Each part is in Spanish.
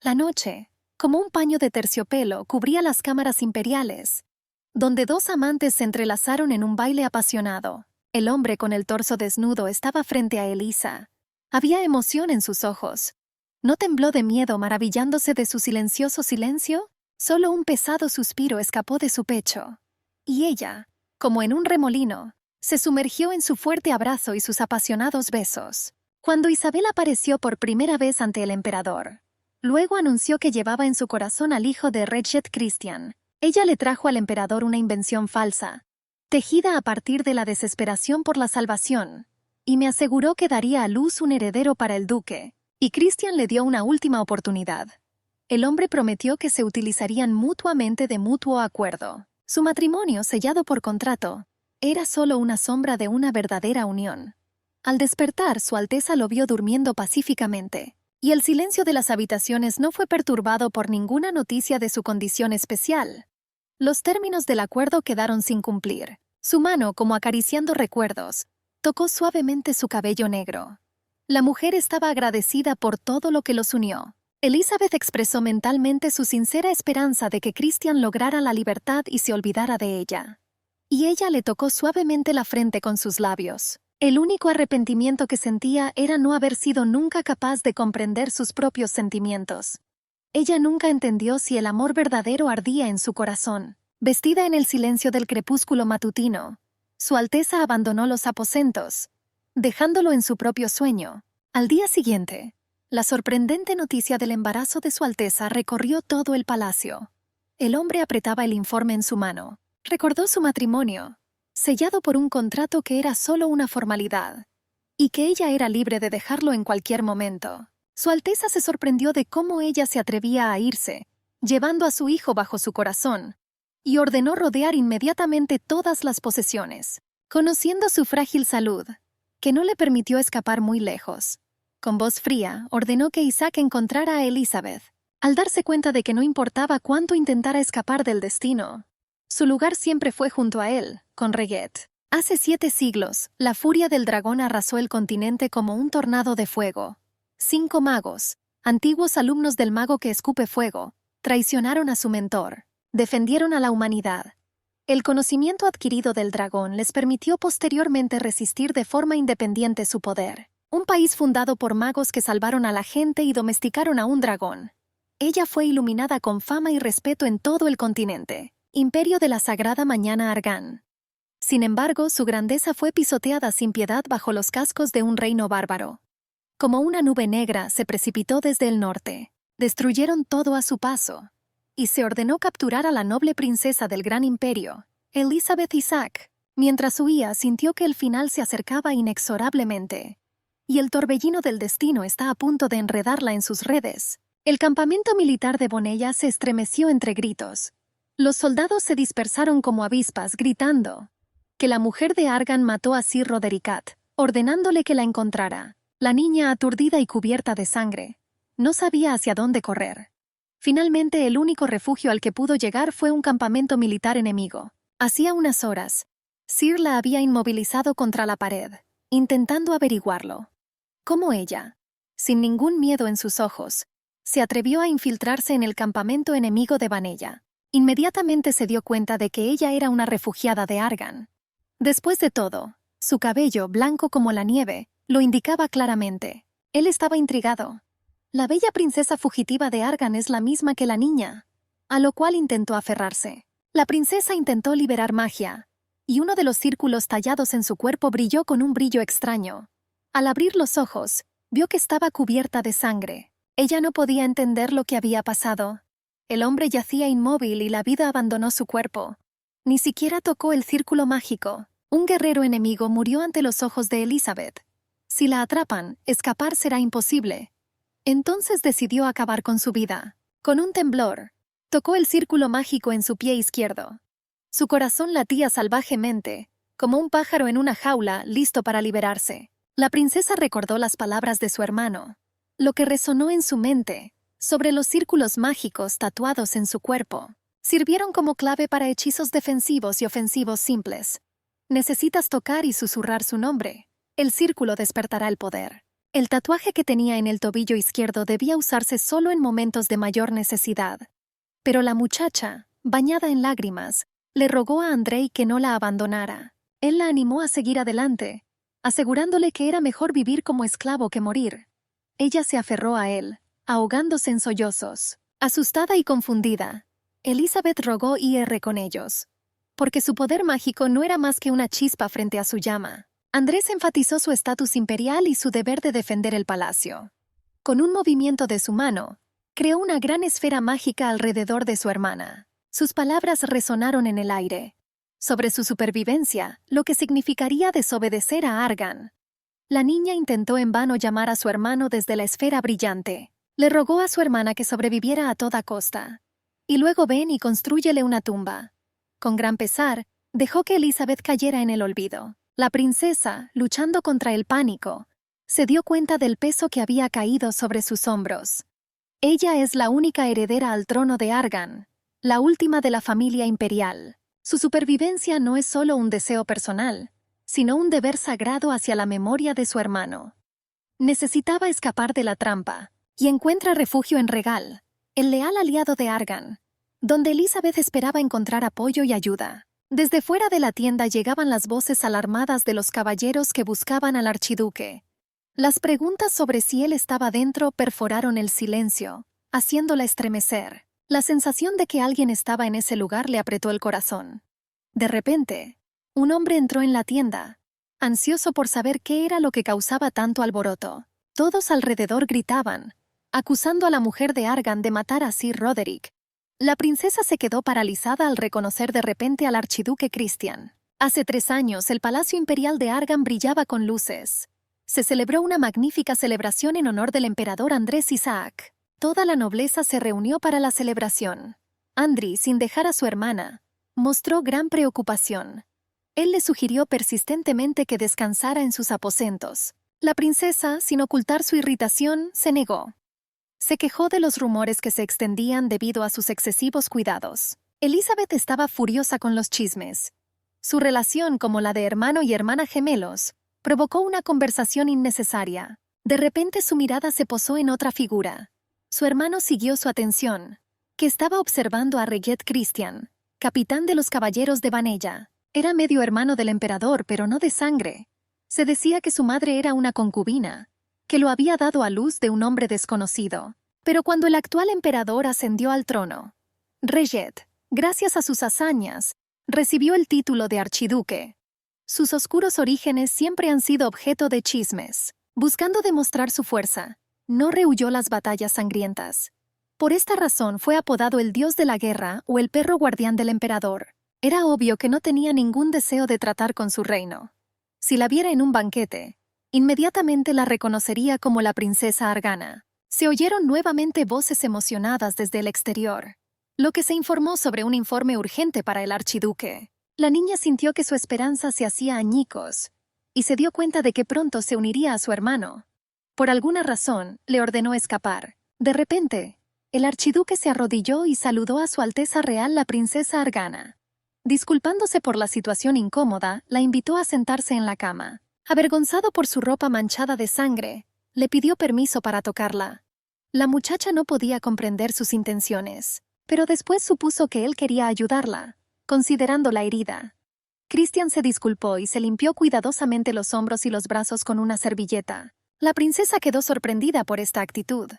La noche, como un paño de terciopelo, cubría las cámaras imperiales, donde dos amantes se entrelazaron en un baile apasionado. El hombre con el torso desnudo estaba frente a Elisa. Había emoción en sus ojos. ¿No tembló de miedo maravillándose de su silencioso silencio? Solo un pesado suspiro escapó de su pecho. Y ella, como en un remolino, se sumergió en su fuerte abrazo y sus apasionados besos. Cuando Isabel apareció por primera vez ante el emperador, luego anunció que llevaba en su corazón al hijo de Regent Christian. Ella le trajo al emperador una invención falsa, tejida a partir de la desesperación por la salvación, y me aseguró que daría a luz un heredero para el duque, y Christian le dio una última oportunidad. El hombre prometió que se utilizarían mutuamente de mutuo acuerdo. Su matrimonio, sellado por contrato, era solo una sombra de una verdadera unión. Al despertar, Su Alteza lo vio durmiendo pacíficamente, y el silencio de las habitaciones no fue perturbado por ninguna noticia de su condición especial. Los términos del acuerdo quedaron sin cumplir. Su mano, como acariciando recuerdos, tocó suavemente su cabello negro. La mujer estaba agradecida por todo lo que los unió. Elizabeth expresó mentalmente su sincera esperanza de que Christian lograra la libertad y se olvidara de ella. Y ella le tocó suavemente la frente con sus labios. El único arrepentimiento que sentía era no haber sido nunca capaz de comprender sus propios sentimientos. Ella nunca entendió si el amor verdadero ardía en su corazón. Vestida en el silencio del crepúsculo matutino, Su Alteza abandonó los aposentos, dejándolo en su propio sueño. Al día siguiente, la sorprendente noticia del embarazo de Su Alteza recorrió todo el palacio. El hombre apretaba el informe en su mano. Recordó su matrimonio, sellado por un contrato que era solo una formalidad, y que ella era libre de dejarlo en cualquier momento. Su Alteza se sorprendió de cómo ella se atrevía a irse, llevando a su hijo bajo su corazón, y ordenó rodear inmediatamente todas las posesiones, conociendo su frágil salud, que no le permitió escapar muy lejos. Con voz fría, ordenó que Isaac encontrara a Elizabeth. Al darse cuenta de que no importaba cuánto intentara escapar del destino, su lugar siempre fue junto a él, con Reguet. Hace 7 siglos, la furia del dragón arrasó el continente como un tornado de fuego. 5 magos, antiguos alumnos del mago que escupe fuego, traicionaron a su mentor, defendieron a la humanidad. El conocimiento adquirido del dragón les permitió posteriormente resistir de forma independiente su poder. Un país fundado por magos que salvaron a la gente y domesticaron a un dragón. Ella fue iluminada con fama y respeto en todo el continente. Imperio de la Sagrada Mañana Argan. Sin embargo, su grandeza fue pisoteada sin piedad bajo los cascos de un reino bárbaro. Como una nube negra se precipitó desde el norte. Destruyeron todo a su paso. Y se ordenó capturar a la noble princesa del gran imperio, Elizabeth Isaac. Mientras huía, sintió que el final se acercaba inexorablemente. Y el torbellino del destino está a punto de enredarla en sus redes. El campamento militar de Bonella se estremeció entre gritos. Los soldados se dispersaron como avispas, gritando que la mujer de Argan mató a Sir Rodericat, ordenándole que la encontrara. La niña, aturdida y cubierta de sangre, no sabía hacia dónde correr. Finalmente, el único refugio al que pudo llegar fue un campamento militar enemigo. Hacía unas horas, Sir la había inmovilizado contra la pared, intentando averiguarlo. Cómo ella, sin ningún miedo en sus ojos, se atrevió a infiltrarse en el campamento enemigo de Vanella. Inmediatamente se dio cuenta de que ella era una refugiada de Argan. Después de todo, su cabello, blanco como la nieve, lo indicaba claramente. Él estaba intrigado. La bella princesa fugitiva de Argan es la misma que la niña, a lo cual intentó aferrarse. La princesa intentó liberar magia, y uno de los círculos tallados en su cuerpo brilló con un brillo extraño. Al abrir los ojos, vio que estaba cubierta de sangre. Ella no podía entender lo que había pasado. El hombre yacía inmóvil y la vida abandonó su cuerpo. Ni siquiera tocó el círculo mágico. Un guerrero enemigo murió ante los ojos de Elizabeth. Si la atrapan, escapar será imposible. Entonces decidió acabar con su vida. Con un temblor, tocó el círculo mágico en su pie izquierdo. Su corazón latía salvajemente, como un pájaro en una jaula, listo para liberarse. La princesa recordó las palabras de su hermano. Lo que resonó en su mente, sobre los círculos mágicos tatuados en su cuerpo, sirvieron como clave para hechizos defensivos y ofensivos simples. Necesitas tocar y susurrar su nombre. El círculo despertará el poder. El tatuaje que tenía en el tobillo izquierdo debía usarse solo en momentos de mayor necesidad. Pero la muchacha, bañada en lágrimas, le rogó a Andrei que no la abandonara. Él la animó a seguir adelante, asegurándole que era mejor vivir como esclavo que morir. Ella se aferró a él, ahogándose en sollozos. Asustada y confundida, Elizabeth rogó ir con ellos, porque su poder mágico no era más que una chispa frente a su llama. Andrés enfatizó su estatus imperial y su deber de defender el palacio. Con un movimiento de su mano, creó una gran esfera mágica alrededor de su hermana. Sus palabras resonaron en el aire, sobre su supervivencia, lo que significaría desobedecer a Argan. La niña intentó en vano llamar a su hermano desde la esfera brillante. Le rogó a su hermana que sobreviviera a toda costa. Y luego ven y constrúyele una tumba. Con gran pesar, dejó que Elizabeth cayera en el olvido. La princesa, luchando contra el pánico, se dio cuenta del peso que había caído sobre sus hombros. Ella es la única heredera al trono de Argan, la última de la familia imperial. Su supervivencia no es solo un deseo personal, sino un deber sagrado hacia la memoria de su hermano. Necesitaba escapar de la trampa, y encuentra refugio en Regal, el leal aliado de Argan, donde Elizabeth esperaba encontrar apoyo y ayuda. Desde fuera de la tienda llegaban las voces alarmadas de los caballeros que buscaban al archiduque. Las preguntas sobre si él estaba dentro perforaron el silencio, haciéndola estremecer. La sensación de que alguien estaba en ese lugar le apretó el corazón. De repente, un hombre entró en la tienda, ansioso por saber qué era lo que causaba tanto alboroto. Todos alrededor gritaban, acusando a la mujer de Argan de matar a Sir Roderick. La princesa se quedó paralizada al reconocer de repente al archiduque Christian. Hace 3 años el palacio imperial de Argan brillaba con luces. Se celebró una magnífica celebración en honor del emperador Andrés Isaac. Toda la nobleza se reunió para la celebración. Andri, sin dejar a su hermana, mostró gran preocupación. Él le sugirió persistentemente que descansara en sus aposentos. La princesa, sin ocultar su irritación, se negó. Se quejó de los rumores que se extendían debido a sus excesivos cuidados. Elizabeth estaba furiosa con los chismes. Su relación, como la de hermano y hermana gemelos, provocó una conversación innecesaria. De repente su mirada se posó en otra figura. Su hermano siguió su atención, que estaba observando a Reget Christian, capitán de los caballeros de Vanella. Era medio hermano del emperador, pero no de sangre. Se decía que su madre era una concubina, que lo había dado a luz de un hombre desconocido. Pero cuando el actual emperador ascendió al trono, Reget, gracias a sus hazañas, recibió el título de archiduque. Sus oscuros orígenes siempre han sido objeto de chismes. Buscando demostrar su fuerza, no rehuyó las batallas sangrientas. Por esta razón fue apodado el dios de la guerra o el perro guardián del emperador. Era obvio que no tenía ningún deseo de tratar con su reino. Si la viera en un banquete, inmediatamente la reconocería como la princesa Argana. Se oyeron nuevamente voces emocionadas desde el exterior, lo que se informó sobre un informe urgente para el archiduque. La niña sintió que su esperanza se hacía añicos, y se dio cuenta de que pronto se uniría a su hermano. Por alguna razón, le ordenó escapar. De repente, el archiduque se arrodilló y saludó a Su Alteza Real la princesa Argana. Disculpándose por la situación incómoda, la invitó a sentarse en la cama. Avergonzado por su ropa manchada de sangre, le pidió permiso para tocarla. La muchacha no podía comprender sus intenciones, pero después supuso que él quería ayudarla, considerando la herida. Christian se disculpó y se limpió cuidadosamente los hombros y los brazos con una servilleta. La princesa quedó sorprendida por esta actitud.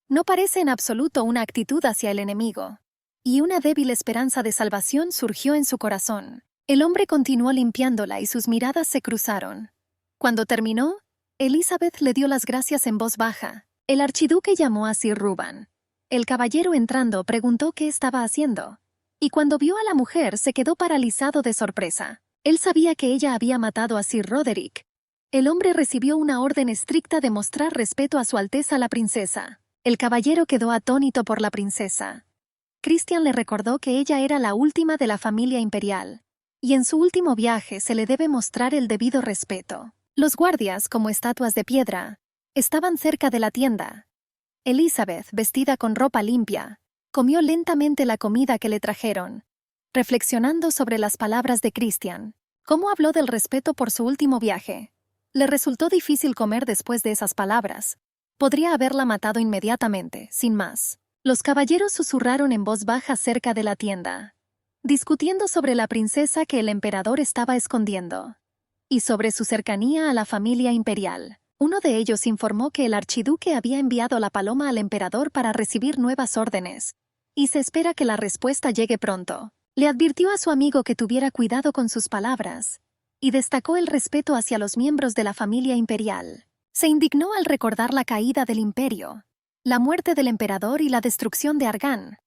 No parece en absoluto una actitud hacia el enemigo. Y una débil esperanza de salvación surgió en su corazón. El hombre continuó limpiándola y sus miradas se cruzaron. Cuando terminó, Elizabeth le dio las gracias en voz baja. El archiduque llamó a Sir Ruban. El caballero entrando preguntó qué estaba haciendo. Y cuando vio a la mujer se quedó paralizado de sorpresa. Él sabía que ella había matado a Sir Roderick. El hombre recibió una orden estricta de mostrar respeto a Su Alteza la princesa. El caballero quedó atónito por la princesa. Christian le recordó que ella era la última de la familia imperial, y en su último viaje se le debe mostrar el debido respeto. Los guardias, como estatuas de piedra, estaban cerca de la tienda. Elizabeth, vestida con ropa limpia, comió lentamente la comida que le trajeron, reflexionando sobre las palabras de Christian. ¿Cómo habló del respeto por su último viaje? Le resultó difícil comer después de esas palabras. Podría haberla matado inmediatamente, sin más. Los caballeros susurraron en voz baja cerca de la tienda, discutiendo sobre la princesa que el emperador estaba escondiendo, y sobre su cercanía a la familia imperial. Uno de ellos informó que el archiduque había enviado la paloma al emperador para recibir nuevas órdenes, y se espera que la respuesta llegue pronto. Le advirtió a su amigo que tuviera cuidado con sus palabras, y destacó el respeto hacia los miembros de la familia imperial. Se indignó al recordar la caída del imperio, la muerte del emperador y la destrucción de Argan.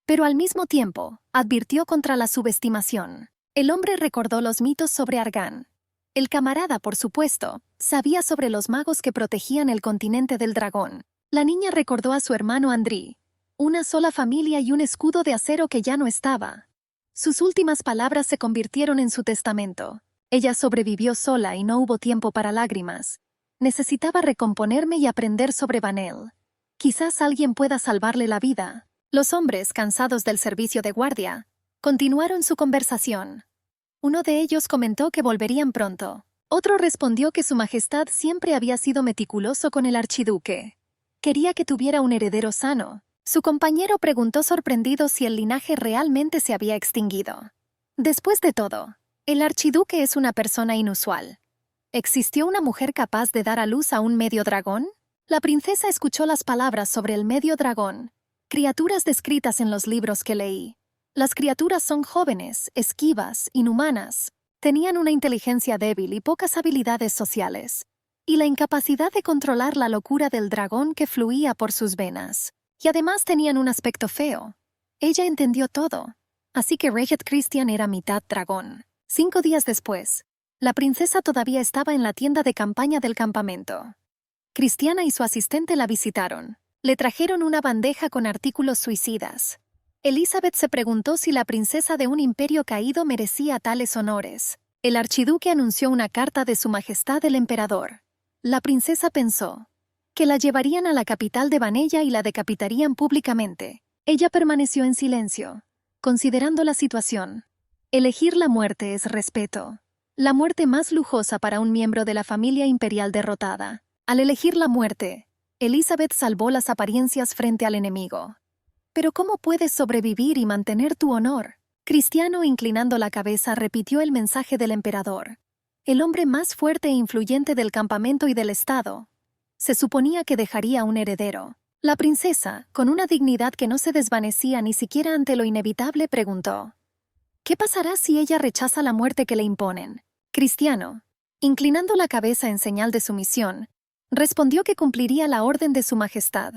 Pero al mismo tiempo, advirtió contra la subestimación. El hombre recordó los mitos sobre Argan. El camarada, por supuesto, sabía sobre los magos que protegían el continente del dragón. La niña recordó a su hermano Andrí, una sola familia y un escudo de acero que ya no estaba. Sus últimas palabras se convirtieron en su testamento. Ella sobrevivió sola y no hubo tiempo para lágrimas. Necesitaba recomponerme y aprender sobre Vanel. Quizás alguien pueda salvarle la vida. Los hombres, cansados del servicio de guardia, continuaron su conversación. Uno de ellos comentó que volverían pronto. Otro respondió que su majestad siempre había sido meticuloso con el archiduque. Quería que tuviera un heredero sano. Su compañero preguntó sorprendido si el linaje realmente se había extinguido. Después de todo, el archiduque es una persona inusual. ¿Existió una mujer capaz de dar a luz a un medio dragón? La princesa escuchó las palabras sobre el medio dragón, criaturas descritas en los libros que leí. Las criaturas son jóvenes, esquivas, inhumanas. Tenían una inteligencia débil y pocas habilidades sociales, y la incapacidad de controlar la locura del dragón que fluía por sus venas. Y además tenían un aspecto feo. Ella entendió todo. Así que Regent Christian era mitad dragón. 5 días después, la princesa todavía estaba en la tienda de campaña del campamento. Cristiana y su asistente la visitaron. Le trajeron una bandeja con artículos suicidas. Elizabeth se preguntó si la princesa de un imperio caído merecía tales honores. El archiduque anunció una carta de su majestad el emperador. La princesa pensó que la llevarían a la capital de Vanella y la decapitarían públicamente. Ella permaneció en silencio, considerando la situación. Elegir la muerte es respeto. La muerte más lujosa para un miembro de la familia imperial derrotada. Al elegir la muerte, Elizabeth salvó las apariencias frente al enemigo. ¿Pero cómo puedes sobrevivir y mantener tu honor? Cristiano, inclinando la cabeza, repitió el mensaje del emperador. El hombre más fuerte e influyente del campamento y del estado. Se suponía que dejaría un heredero. La princesa, con una dignidad que no se desvanecía ni siquiera ante lo inevitable, preguntó: ¿qué pasará si ella rechaza la muerte que le imponen? Cristiano, inclinando la cabeza en señal de sumisión, respondió que cumpliría la orden de su majestad.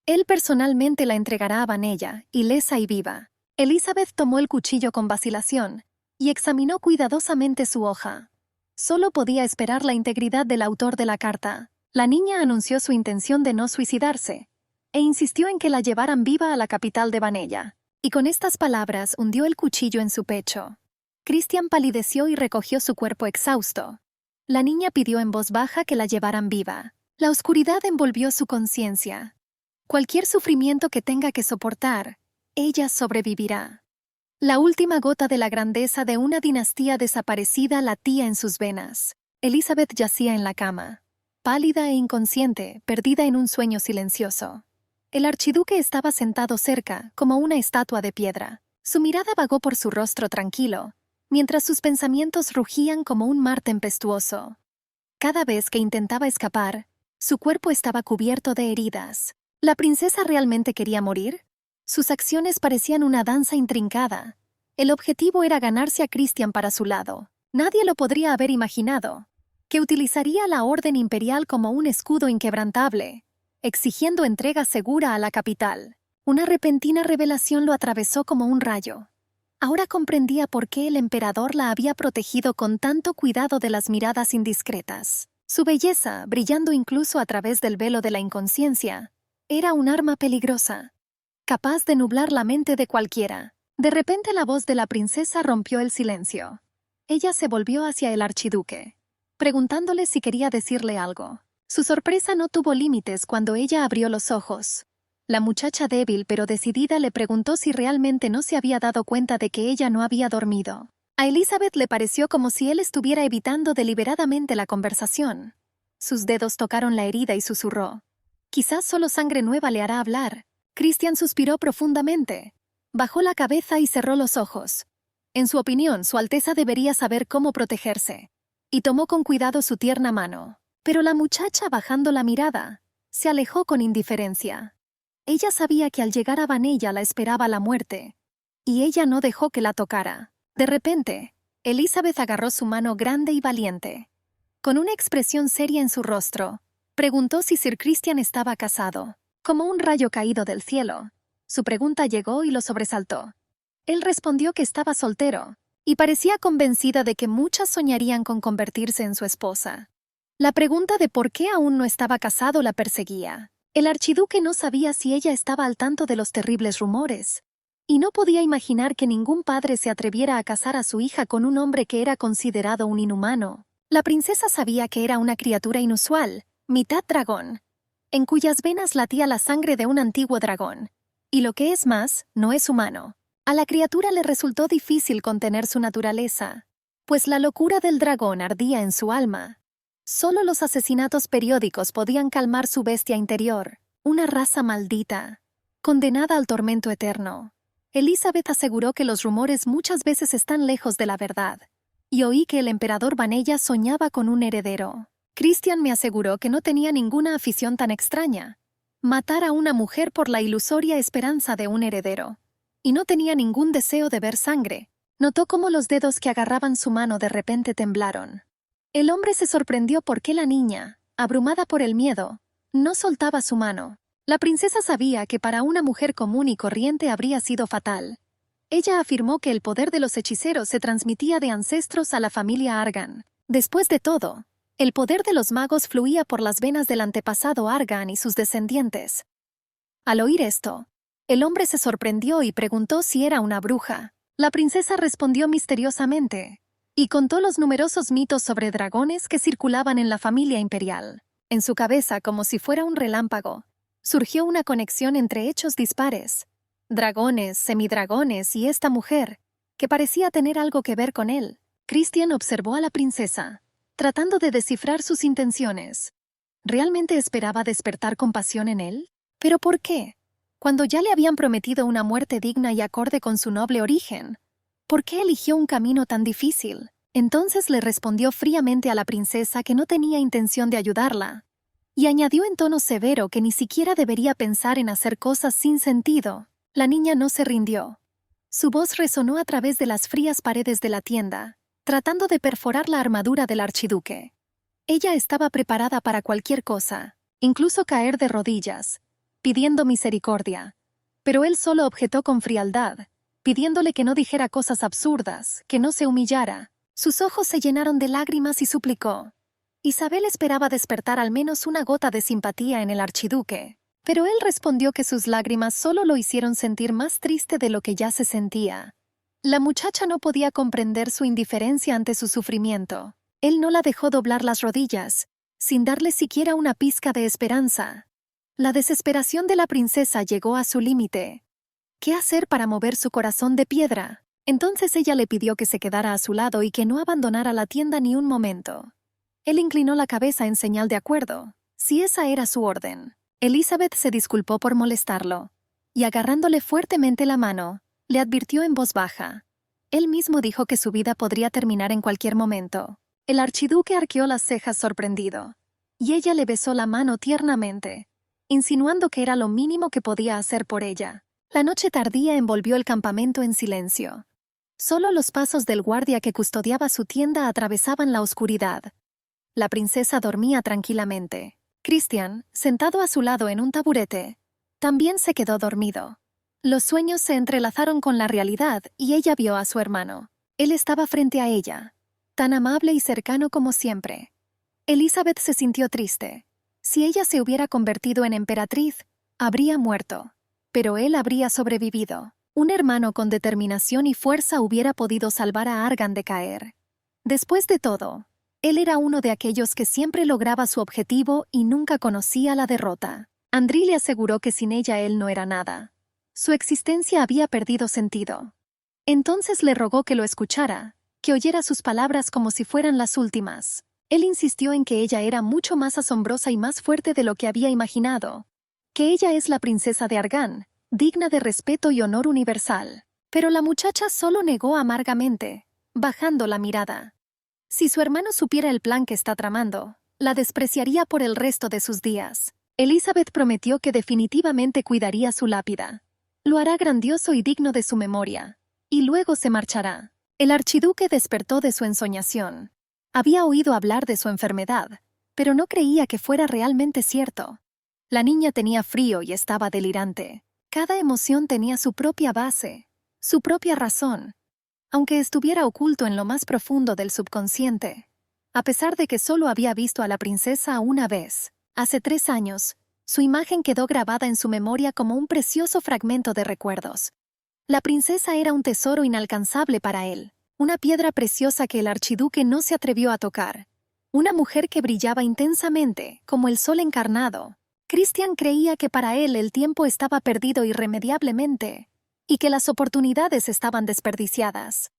Él personalmente la entregará a Vanella, ilesa y viva. Elizabeth tomó el cuchillo con vacilación y examinó cuidadosamente su hoja. Solo podía esperar la integridad del autor de la carta. La niña anunció su intención de no suicidarse e insistió en que la llevaran viva a la capital de Vanella. Y con estas palabras hundió el cuchillo en su pecho. Christian palideció y recogió su cuerpo exhausto. La niña pidió en voz baja que la llevaran viva. La oscuridad envolvió su conciencia. Cualquier sufrimiento que tenga que soportar, ella sobrevivirá. La última gota de la grandeza de una dinastía desaparecida latía en sus venas. Elizabeth yacía en la cama, pálida e inconsciente, perdida en un sueño silencioso. El archiduque estaba sentado cerca, como una estatua de piedra. Su mirada vagó por su rostro tranquilo, mientras sus pensamientos rugían como un mar tempestuoso. Cada vez que intentaba escapar, su cuerpo estaba cubierto de heridas. ¿La princesa realmente quería morir? Sus acciones parecían una danza intrincada. El objetivo era ganarse a Christian para su lado. Nadie lo podría haber imaginado. Que utilizaría la orden imperial como un escudo inquebrantable, exigiendo entrega segura a la capital. Una repentina revelación lo atravesó como un rayo. Ahora comprendía por qué el emperador la había protegido con tanto cuidado de las miradas indiscretas. Su belleza, brillando incluso a través del velo de la inconsciencia, era un arma peligrosa, capaz de nublar la mente de cualquiera. De repente la voz de la princesa rompió el silencio. Ella se volvió hacia el archiduque, preguntándole si quería decirle algo. Su sorpresa no tuvo límites cuando ella abrió los ojos. La muchacha débil pero decidida le preguntó si realmente no se había dado cuenta de que ella no había dormido. A Elizabeth le pareció como si él estuviera evitando deliberadamente la conversación. Sus dedos tocaron la herida y susurró. Quizás solo sangre nueva le hará hablar. Christian suspiró profundamente. Bajó la cabeza y cerró los ojos. En su opinión, Su Alteza debería saber cómo protegerse. Y tomó con cuidado su tierna mano. Pero la muchacha, bajando la mirada, se alejó con indiferencia. Ella sabía que al llegar a Vanella la esperaba la muerte. Y ella no dejó que la tocara. De repente, Elizabeth agarró su mano grande y valiente. Con una expresión seria en su rostro, preguntó si Sir Christian estaba casado. Como un rayo caído del cielo, su pregunta llegó y lo sobresaltó. Él respondió que estaba soltero, y parecía convencida de que muchas soñarían con convertirse en su esposa. La pregunta de por qué aún no estaba casado la perseguía. El archiduque no sabía si ella estaba al tanto de los terribles rumores, y no podía imaginar que ningún padre se atreviera a casar a su hija con un hombre que era considerado un inhumano. La princesa sabía que era una criatura inusual, mitad dragón, en cuyas venas latía la sangre de un antiguo dragón, y lo que es más, no es humano. A la criatura le resultó difícil contener su naturaleza, pues la locura del dragón ardía en su alma. Solo los asesinatos periódicos podían calmar su bestia interior, una raza maldita, condenada al tormento eterno. Elizabeth aseguró que los rumores muchas veces están lejos de la verdad, y oí que el emperador Vanella soñaba con un heredero. Christian me aseguró que no tenía ninguna afición tan extraña, matar a una mujer por la ilusoria esperanza de un heredero, y no tenía ningún deseo de ver sangre. Notó cómo los dedos que agarraban su mano de repente temblaron. El hombre se sorprendió porque la niña, abrumada por el miedo, no soltaba su mano. La princesa sabía que para una mujer común y corriente habría sido fatal. Ella afirmó que el poder de los hechiceros se transmitía de ancestros a la familia Argan. Después de todo, el poder de los magos fluía por las venas del antepasado Argan y sus descendientes. Al oír esto, el hombre se sorprendió y preguntó si era una bruja. La princesa respondió misteriosamente y contó los numerosos mitos sobre dragones que circulaban en la familia imperial. En su cabeza, como si fuera un relámpago, surgió una conexión entre hechos dispares. Dragones, semidragones y esta mujer, que parecía tener algo que ver con él. Christian observó a la princesa, tratando de descifrar sus intenciones. ¿Realmente esperaba despertar compasión en él? ¿Pero por qué? Cuando ya le habían prometido una muerte digna y acorde con su noble origen, ¿por qué eligió un camino tan difícil? Entonces le respondió fríamente a la princesa que no tenía intención de ayudarla, y añadió en tono severo que ni siquiera debería pensar en hacer cosas sin sentido. La niña no se rindió. Su voz resonó a través de las frías paredes de la tienda, tratando de perforar la armadura del archiduque. Ella estaba preparada para cualquier cosa, incluso caer de rodillas, pidiendo misericordia. Pero él solo objetó con frialdad, pidiéndole que no dijera cosas absurdas, que no se humillara. Sus ojos se llenaron de lágrimas y suplicó. Isabel esperaba despertar al menos una gota de simpatía en el archiduque, pero él respondió que sus lágrimas solo lo hicieron sentir más triste de lo que ya se sentía. La muchacha no podía comprender su indiferencia ante su sufrimiento. Él no la dejó doblar las rodillas, sin darle siquiera una pizca de esperanza. La desesperación de la princesa llegó a su límite. ¿Qué hacer para mover su corazón de piedra? Entonces ella le pidió que se quedara a su lado y que no abandonara la tienda ni un momento. Él inclinó la cabeza en señal de acuerdo, si esa era su orden. Elizabeth se disculpó por molestarlo, y agarrándole fuertemente la mano, le advirtió en voz baja. Él mismo dijo que su vida podría terminar en cualquier momento. El archiduque arqueó las cejas sorprendido, y ella le besó la mano tiernamente, insinuando que era lo mínimo que podía hacer por ella. La noche tardía envolvió el campamento en silencio. Solo los pasos del guardia que custodiaba su tienda atravesaban la oscuridad. La princesa dormía tranquilamente. Christian, sentado a su lado en un taburete, también se quedó dormido. Los sueños se entrelazaron con la realidad y ella vio a su hermano. Él estaba frente a ella, tan amable y cercano como siempre. Elizabeth se sintió triste. Si ella se hubiera convertido en emperatriz, habría muerto. Pero él habría sobrevivido. Un hermano con determinación y fuerza hubiera podido salvar a Argan de caer. Después de todo, él era uno de aquellos que siempre lograba su objetivo y nunca conocía la derrota. Andri le aseguró que sin ella él no era nada. Su existencia había perdido sentido. Entonces le rogó que lo escuchara, que oyera sus palabras como si fueran las últimas. Él insistió en que ella era mucho más asombrosa y más fuerte de lo que había imaginado, que ella es la princesa de Argán, digna de respeto y honor universal. Pero la muchacha solo negó amargamente, bajando la mirada. Si su hermano supiera el plan que está tramando, la despreciaría por el resto de sus días. Elizabeth prometió que definitivamente cuidaría su lápida. Lo hará grandioso y digno de su memoria. Y luego se marchará. El archiduque despertó de su ensoñación. Había oído hablar de su enfermedad, pero no creía que fuera realmente cierto. La niña tenía frío y estaba delirante. Cada emoción tenía su propia base, su propia razón, aunque estuviera oculto en lo más profundo del subconsciente. A pesar de que solo había visto a la princesa una vez, hace 3 años, su imagen quedó grabada en su memoria como un precioso fragmento de recuerdos. La princesa era un tesoro inalcanzable para él, una piedra preciosa que el archiduque no se atrevió a tocar. Una mujer que brillaba intensamente, como el sol encarnado. Christian creía que para él el tiempo estaba perdido irremediablemente, y que las oportunidades estaban desperdiciadas.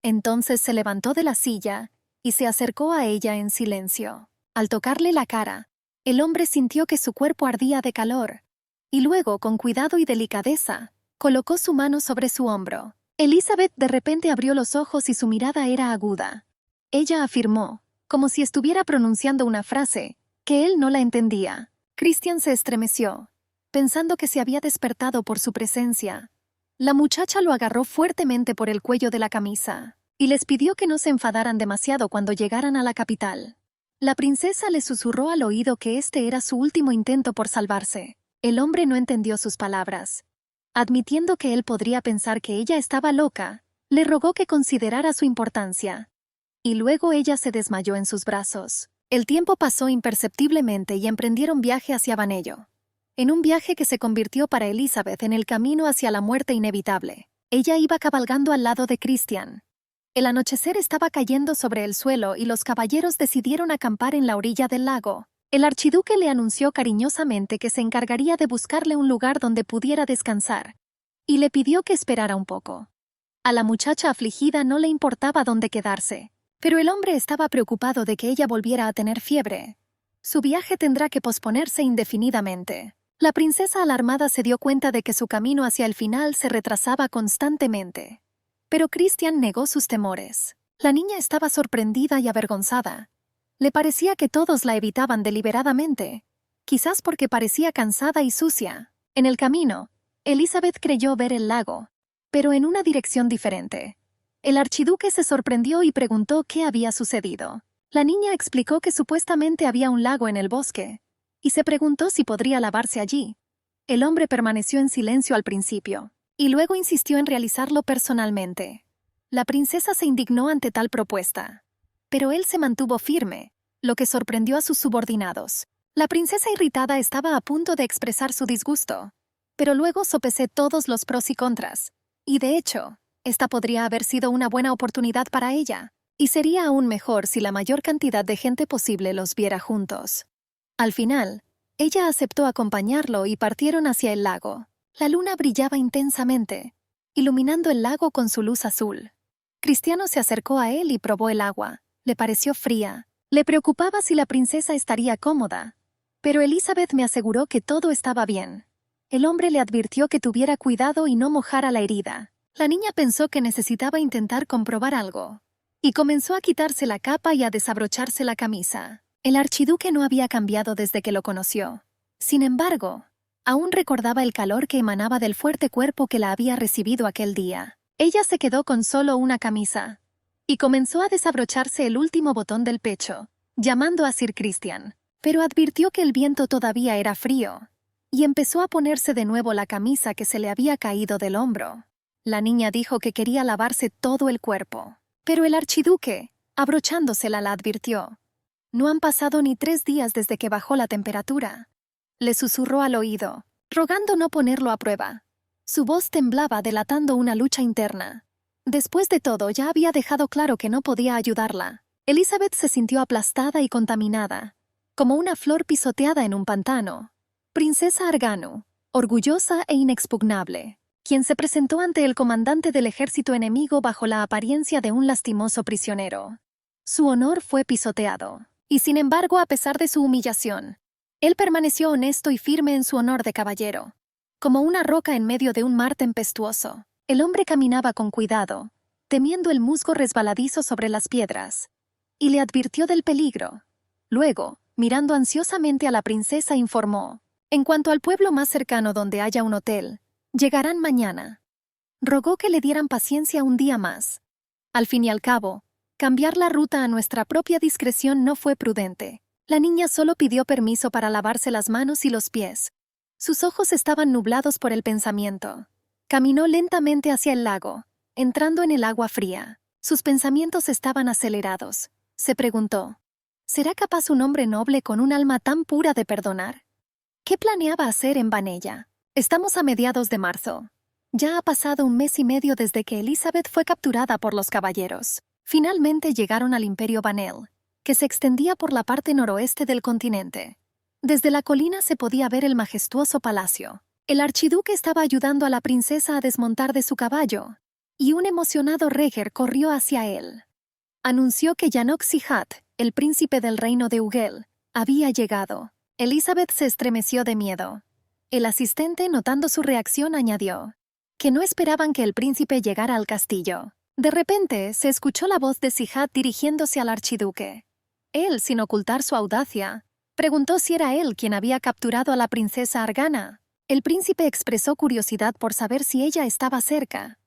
Entonces se levantó de la silla y se acercó a ella en silencio. Al tocarle la cara, el hombre sintió que su cuerpo ardía de calor, y luego, con cuidado y delicadeza, colocó su mano sobre su hombro. Elizabeth de repente abrió los ojos y su mirada era aguda. Ella afirmó, como si estuviera pronunciando una frase, que él no la entendía. Christian se estremeció, pensando que se había despertado por su presencia. La muchacha lo agarró fuertemente por el cuello de la camisa y les pidió que no se enfadaran demasiado cuando llegaran a la capital. La princesa le susurró al oído que este era su último intento por salvarse. El hombre no entendió sus palabras. Admitiendo que él podría pensar que ella estaba loca, le rogó que considerara su importancia. Y luego ella se desmayó en sus brazos. El tiempo pasó imperceptiblemente y emprendieron viaje hacia Vanello. En un viaje que se convirtió para Elizabeth en el camino hacia la muerte inevitable. Ella iba cabalgando al lado de Christian. El anochecer estaba cayendo sobre el suelo y los caballeros decidieron acampar en la orilla del lago. El archiduque le anunció cariñosamente que se encargaría de buscarle un lugar donde pudiera descansar, y le pidió que esperara un poco. A la muchacha afligida no le importaba dónde quedarse, pero el hombre estaba preocupado de que ella volviera a tener fiebre. Su viaje tendrá que posponerse indefinidamente. La princesa alarmada se dio cuenta de que su camino hacia el final se retrasaba constantemente. Pero Christian negó sus temores. La niña estaba sorprendida y avergonzada. Le parecía que todos la evitaban deliberadamente, quizás porque parecía cansada y sucia. En el camino, Elizabeth creyó ver el lago, pero en una dirección diferente. El archiduque se sorprendió y preguntó qué había sucedido. La niña explicó que supuestamente había un lago en el bosque, y se preguntó si podría lavarse allí. El hombre permaneció en silencio al principio, y luego insistió en realizarlo personalmente. La princesa se indignó ante tal propuesta, pero él se mantuvo firme, lo que sorprendió a sus subordinados. La princesa irritada estaba a punto de expresar su disgusto, pero luego sopesé todos los pros y contras, y de hecho, esta podría haber sido una buena oportunidad para ella, y sería aún mejor si la mayor cantidad de gente posible los viera juntos. Al final, ella aceptó acompañarlo y partieron hacia el lago. La luna brillaba intensamente, iluminando el lago con su luz azul. Cristiano se acercó a él y probó el agua. Le pareció fría. Le preocupaba si la princesa estaría cómoda, pero Elizabeth me aseguró que todo estaba bien. El hombre le advirtió que tuviera cuidado y no mojara la herida. La niña pensó que necesitaba intentar comprobar algo, y comenzó a quitarse la capa y a desabrocharse la camisa. El archiduque no había cambiado desde que lo conoció. Sin embargo, aún recordaba el calor que emanaba del fuerte cuerpo que la había recibido aquel día. Ella se quedó con solo una camisa, y comenzó a desabrocharse el último botón del pecho, llamando a Sir Christian, pero advirtió que el viento todavía era frío, y empezó a ponerse de nuevo la camisa que se le había caído del hombro. La niña dijo que quería lavarse todo el cuerpo, pero el archiduque, abrochándosela, la advirtió. No han pasado ni 3 días desde que bajó la temperatura. Le susurró al oído, rogando no ponerlo a prueba. Su voz temblaba delatando una lucha interna. Después de todo, ya había dejado claro que no podía ayudarla. Elizabeth se sintió aplastada y contaminada, como una flor pisoteada en un pantano. Princesa Arganu, orgullosa e inexpugnable. quien se presentó ante el comandante del ejército enemigo bajo la apariencia de un lastimoso prisionero. Su honor fue pisoteado, y sin embargo, a pesar de su humillación, él permaneció honesto y firme en su honor de caballero. Como una roca en medio de un mar tempestuoso, el hombre caminaba con cuidado, temiendo el musgo resbaladizo sobre las piedras, y le advirtió del peligro. Luego, mirando ansiosamente a la princesa, informó: «En cuanto al pueblo más cercano donde haya un hotel, llegarán mañana». Rogó que le dieran paciencia un día más. Al fin y al cabo, cambiar la ruta a nuestra propia discreción no fue prudente. La niña solo pidió permiso para lavarse las manos y los pies. Sus ojos estaban nublados por el pensamiento. Caminó lentamente hacia el lago, entrando en el agua fría. Sus pensamientos estaban acelerados. Se preguntó: ¿será capaz un hombre noble con un alma tan pura de perdonar? ¿Qué planeaba hacer en Vanella? Estamos a mediados de marzo. Ya ha pasado un mes y medio desde que Elizabeth fue capturada por los caballeros. Finalmente llegaron al Imperio Vanel, que se extendía por la parte noroeste del continente. Desde la colina se podía ver el majestuoso palacio. El archiduque estaba ayudando a la princesa a desmontar de su caballo, y un emocionado Reger corrió hacia él. Anunció que Janox-Sihat, el príncipe del reino de Ugel, había llegado. Elizabeth se estremeció de miedo. El asistente, notando su reacción, añadió que no esperaban que el príncipe llegara al castillo. De repente, se escuchó la voz de Sihat dirigiéndose al archiduque. Él, sin ocultar su audacia, preguntó si era él quien había capturado a la princesa Argana. El príncipe expresó curiosidad por saber si ella estaba cerca.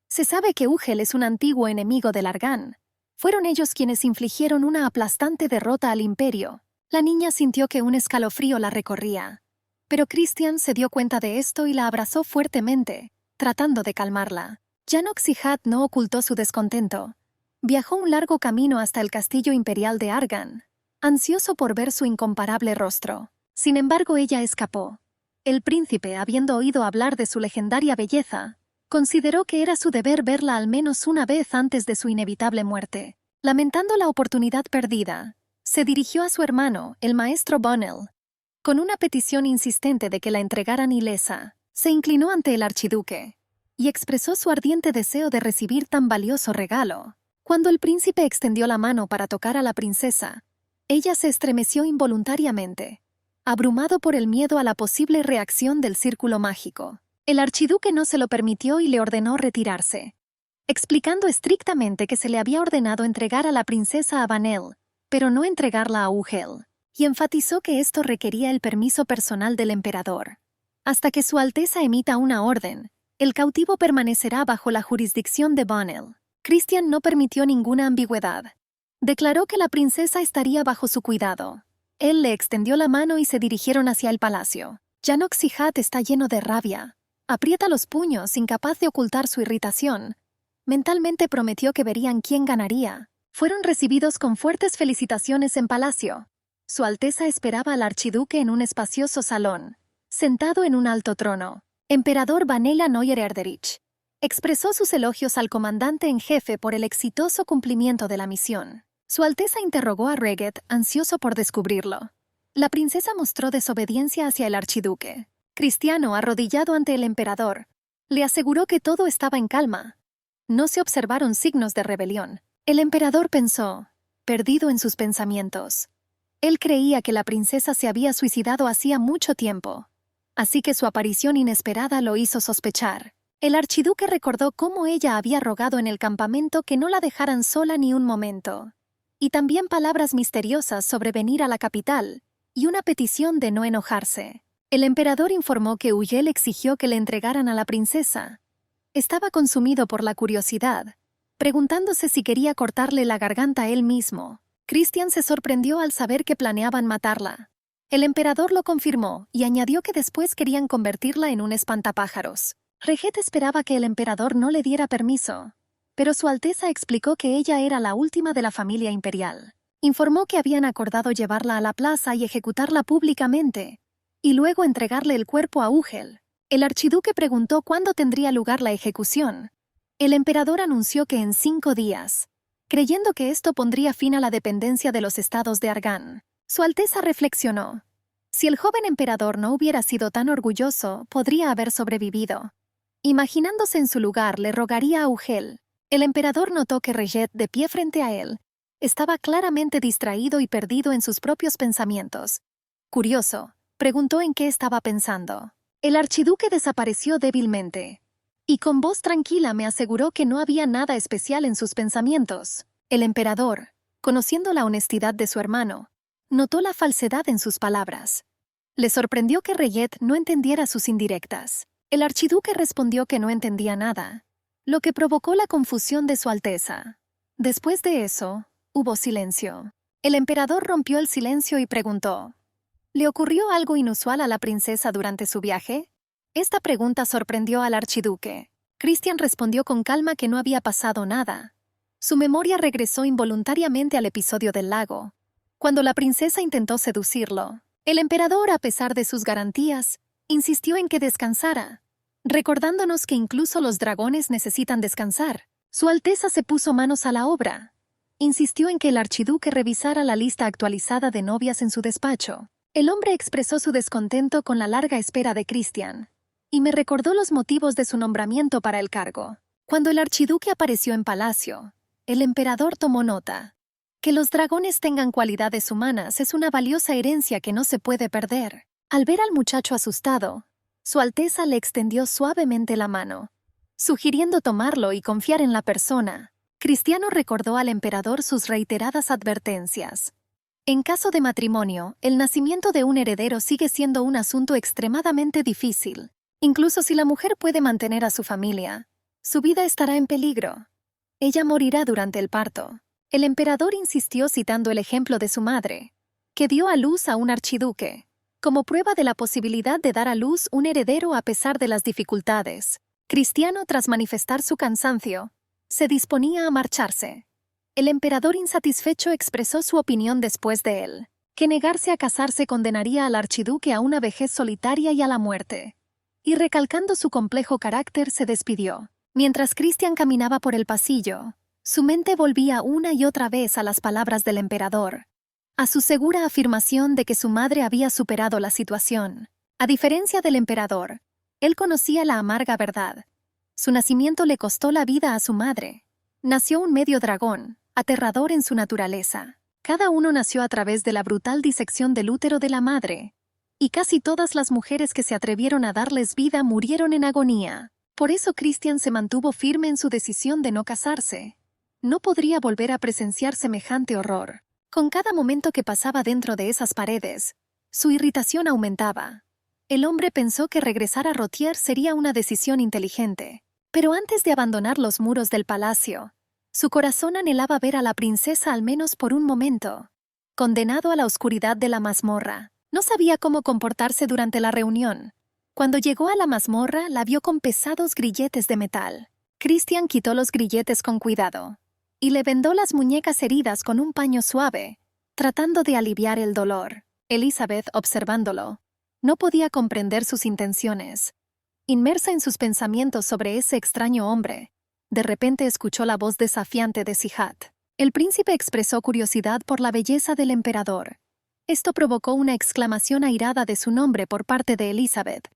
Se sabe que Ugel es un antiguo enemigo del Argán. Fueron ellos quienes infligieron una aplastante derrota al imperio. La niña sintió que un escalofrío la recorría. Pero Christian se dio cuenta de esto y la abrazó fuertemente, tratando de calmarla. Janox-Sihat no ocultó su descontento. Viajó un largo camino hasta el castillo imperial de Argan, ansioso por ver su incomparable rostro. Sin embargo, ella escapó. El príncipe, habiendo oído hablar de su legendaria belleza, consideró que era su deber verla al menos una vez antes de su inevitable muerte. Lamentando la oportunidad perdida, se dirigió a su hermano, el maestro Bonnell, con una petición insistente de que la entregaran ilesa. Se inclinó ante el archiduque y expresó su ardiente deseo de recibir tan valioso regalo. Cuando el príncipe extendió la mano para tocar a la princesa, ella se estremeció involuntariamente, abrumado por el miedo a la posible reacción del círculo mágico. El archiduque no se lo permitió y le ordenó retirarse, explicando estrictamente que se le había ordenado entregar a la princesa a Vanel, pero no entregarla a Ugel, y enfatizó que esto requería el permiso personal del emperador. Hasta que Su Alteza emita una orden, el cautivo permanecerá bajo la jurisdicción de Bonnell. Christian no permitió ninguna ambigüedad. Declaró que la princesa estaría bajo su cuidado. Él le extendió la mano y se dirigieron hacia el palacio. Janox-Sihat está lleno de rabia. Aprieta los puños, incapaz de ocultar su irritación. Mentalmente prometió que verían quién ganaría. Fueron recibidos con fuertes felicitaciones en palacio. Su Alteza esperaba al archiduque en un espacioso salón, sentado en un alto trono. Emperador Vanella Neuer Erderich expresó sus elogios al comandante en jefe por el exitoso cumplimiento de la misión. Su Alteza interrogó a Reget, ansioso por descubrirlo. La princesa mostró desobediencia hacia el archiduque. Cristiano, arrodillado ante el emperador, le aseguró que todo estaba en calma. No se observaron signos de rebelión. El emperador pensó, perdido en sus pensamientos. Él creía que la princesa se había suicidado hacía mucho tiempo, así que su aparición inesperada lo hizo sospechar. El archiduque recordó cómo ella había rogado en el campamento que no la dejaran sola ni un momento, y también palabras misteriosas sobre venir a la capital, y una petición de no enojarse. El emperador informó que Ugel exigió que le entregaran a la princesa. Estaba consumido por la curiosidad, preguntándose si quería cortarle la garganta él mismo. Christian se sorprendió al saber que planeaban matarla. El emperador lo confirmó y añadió que después querían convertirla en un espantapájaros. Reget esperaba que el emperador no le diera permiso, pero Su Alteza explicó que ella era la última de la familia imperial. Informó que habían acordado llevarla a la plaza y ejecutarla públicamente, y luego entregarle el cuerpo a Ugel. El archiduque preguntó cuándo tendría lugar la ejecución. El emperador anunció que en 5 días, creyendo que esto pondría fin a la dependencia de los estados de Argán. Su Alteza reflexionó. Si el joven emperador no hubiera sido tan orgulloso, podría haber sobrevivido. Imaginándose en su lugar, le rogaría a Ugel. El emperador notó que Rejed, de pie frente a él, estaba claramente distraído y perdido en sus propios pensamientos. Curioso, preguntó en qué estaba pensando. El archiduque desapareció débilmente, y con voz tranquila me aseguró que no había nada especial en sus pensamientos. El emperador, conociendo la honestidad de su hermano, notó la falsedad en sus palabras. Le sorprendió que Rejed no entendiera sus indirectas. El archiduque respondió que no entendía nada, lo que provocó la confusión de Su Alteza. Después de eso, hubo silencio. El emperador rompió el silencio y preguntó: ¿Le ocurrió algo inusual a la princesa durante su viaje? Esta pregunta sorprendió al archiduque. Christian respondió con calma que no había pasado nada. Su memoria regresó involuntariamente al episodio del lago, cuando la princesa intentó seducirlo. El emperador, a pesar de sus garantías, insistió en que descansara, recordándonos que incluso los dragones necesitan descansar. Su Alteza se puso manos a la obra. Insistió en que el archiduque revisara la lista actualizada de novias en su despacho. El hombre expresó su descontento con la larga espera de Christian, y me recordó los motivos de su nombramiento para el cargo. Cuando el archiduque apareció en palacio, el emperador tomó nota. Que los dragones tengan cualidades humanas es una valiosa herencia que no se puede perder. Al ver al muchacho asustado, Su Alteza le extendió suavemente la mano, sugiriendo tomarlo y confiar en la persona. Cristiano recordó al emperador sus reiteradas advertencias. En caso de matrimonio, el nacimiento de un heredero sigue siendo un asunto extremadamente difícil. Incluso si la mujer puede mantener a su familia, su vida estará en peligro. Ella morirá durante el parto. El emperador insistió citando el ejemplo de su madre, que dio a luz a un archiduque, como prueba de la posibilidad de dar a luz un heredero a pesar de las dificultades. Cristiano, tras manifestar su cansancio, se disponía a marcharse. El emperador, insatisfecho, expresó su opinión después de él, que negarse a casarse condenaría al archiduque a una vejez solitaria y a la muerte. Y recalcando su complejo carácter, se despidió. Mientras Christian caminaba por el pasillo, su mente volvía una y otra vez a las palabras del emperador, a su segura afirmación de que su madre había superado la situación. A diferencia del emperador, él conocía la amarga verdad. Su nacimiento le costó la vida a su madre. Nació un medio dragón, aterrador en su naturaleza. Cada uno nació a través de la brutal disección del útero de la madre, y casi todas las mujeres que se atrevieron a darles vida murieron en agonía. Por eso Christian se mantuvo firme en su decisión de no casarse. No podría volver a presenciar semejante horror. Con cada momento que pasaba dentro de esas paredes, su irritación aumentaba. El hombre pensó que regresar a Rothier sería una decisión inteligente. Pero antes de abandonar los muros del palacio, su corazón anhelaba ver a la princesa al menos por un momento. Condenado a la oscuridad de la mazmorra, no sabía cómo comportarse durante la reunión. Cuando llegó a la mazmorra, la vio con pesados grilletes de metal. Christian quitó los grilletes con cuidado y le vendó las muñecas heridas con un paño suave, tratando de aliviar el dolor. Elizabeth, observándolo, no podía comprender sus intenciones. Inmersa en sus pensamientos sobre ese extraño hombre, de repente escuchó la voz desafiante de Sihat. El príncipe expresó curiosidad por la belleza del emperador. Esto provocó una exclamación airada de su nombre por parte de Elizabeth.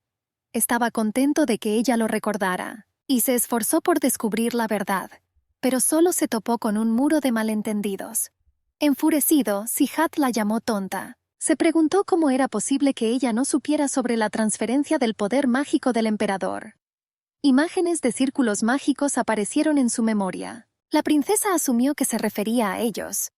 Estaba contento de que ella lo recordara, y se esforzó por descubrir la verdad, pero solo se topó con un muro de malentendidos. Enfurecido, Sihat la llamó tonta. Se preguntó cómo era posible que ella no supiera sobre la transferencia del poder mágico del emperador. Imágenes de círculos mágicos aparecieron en su memoria. La princesa asumió que se refería a ellos,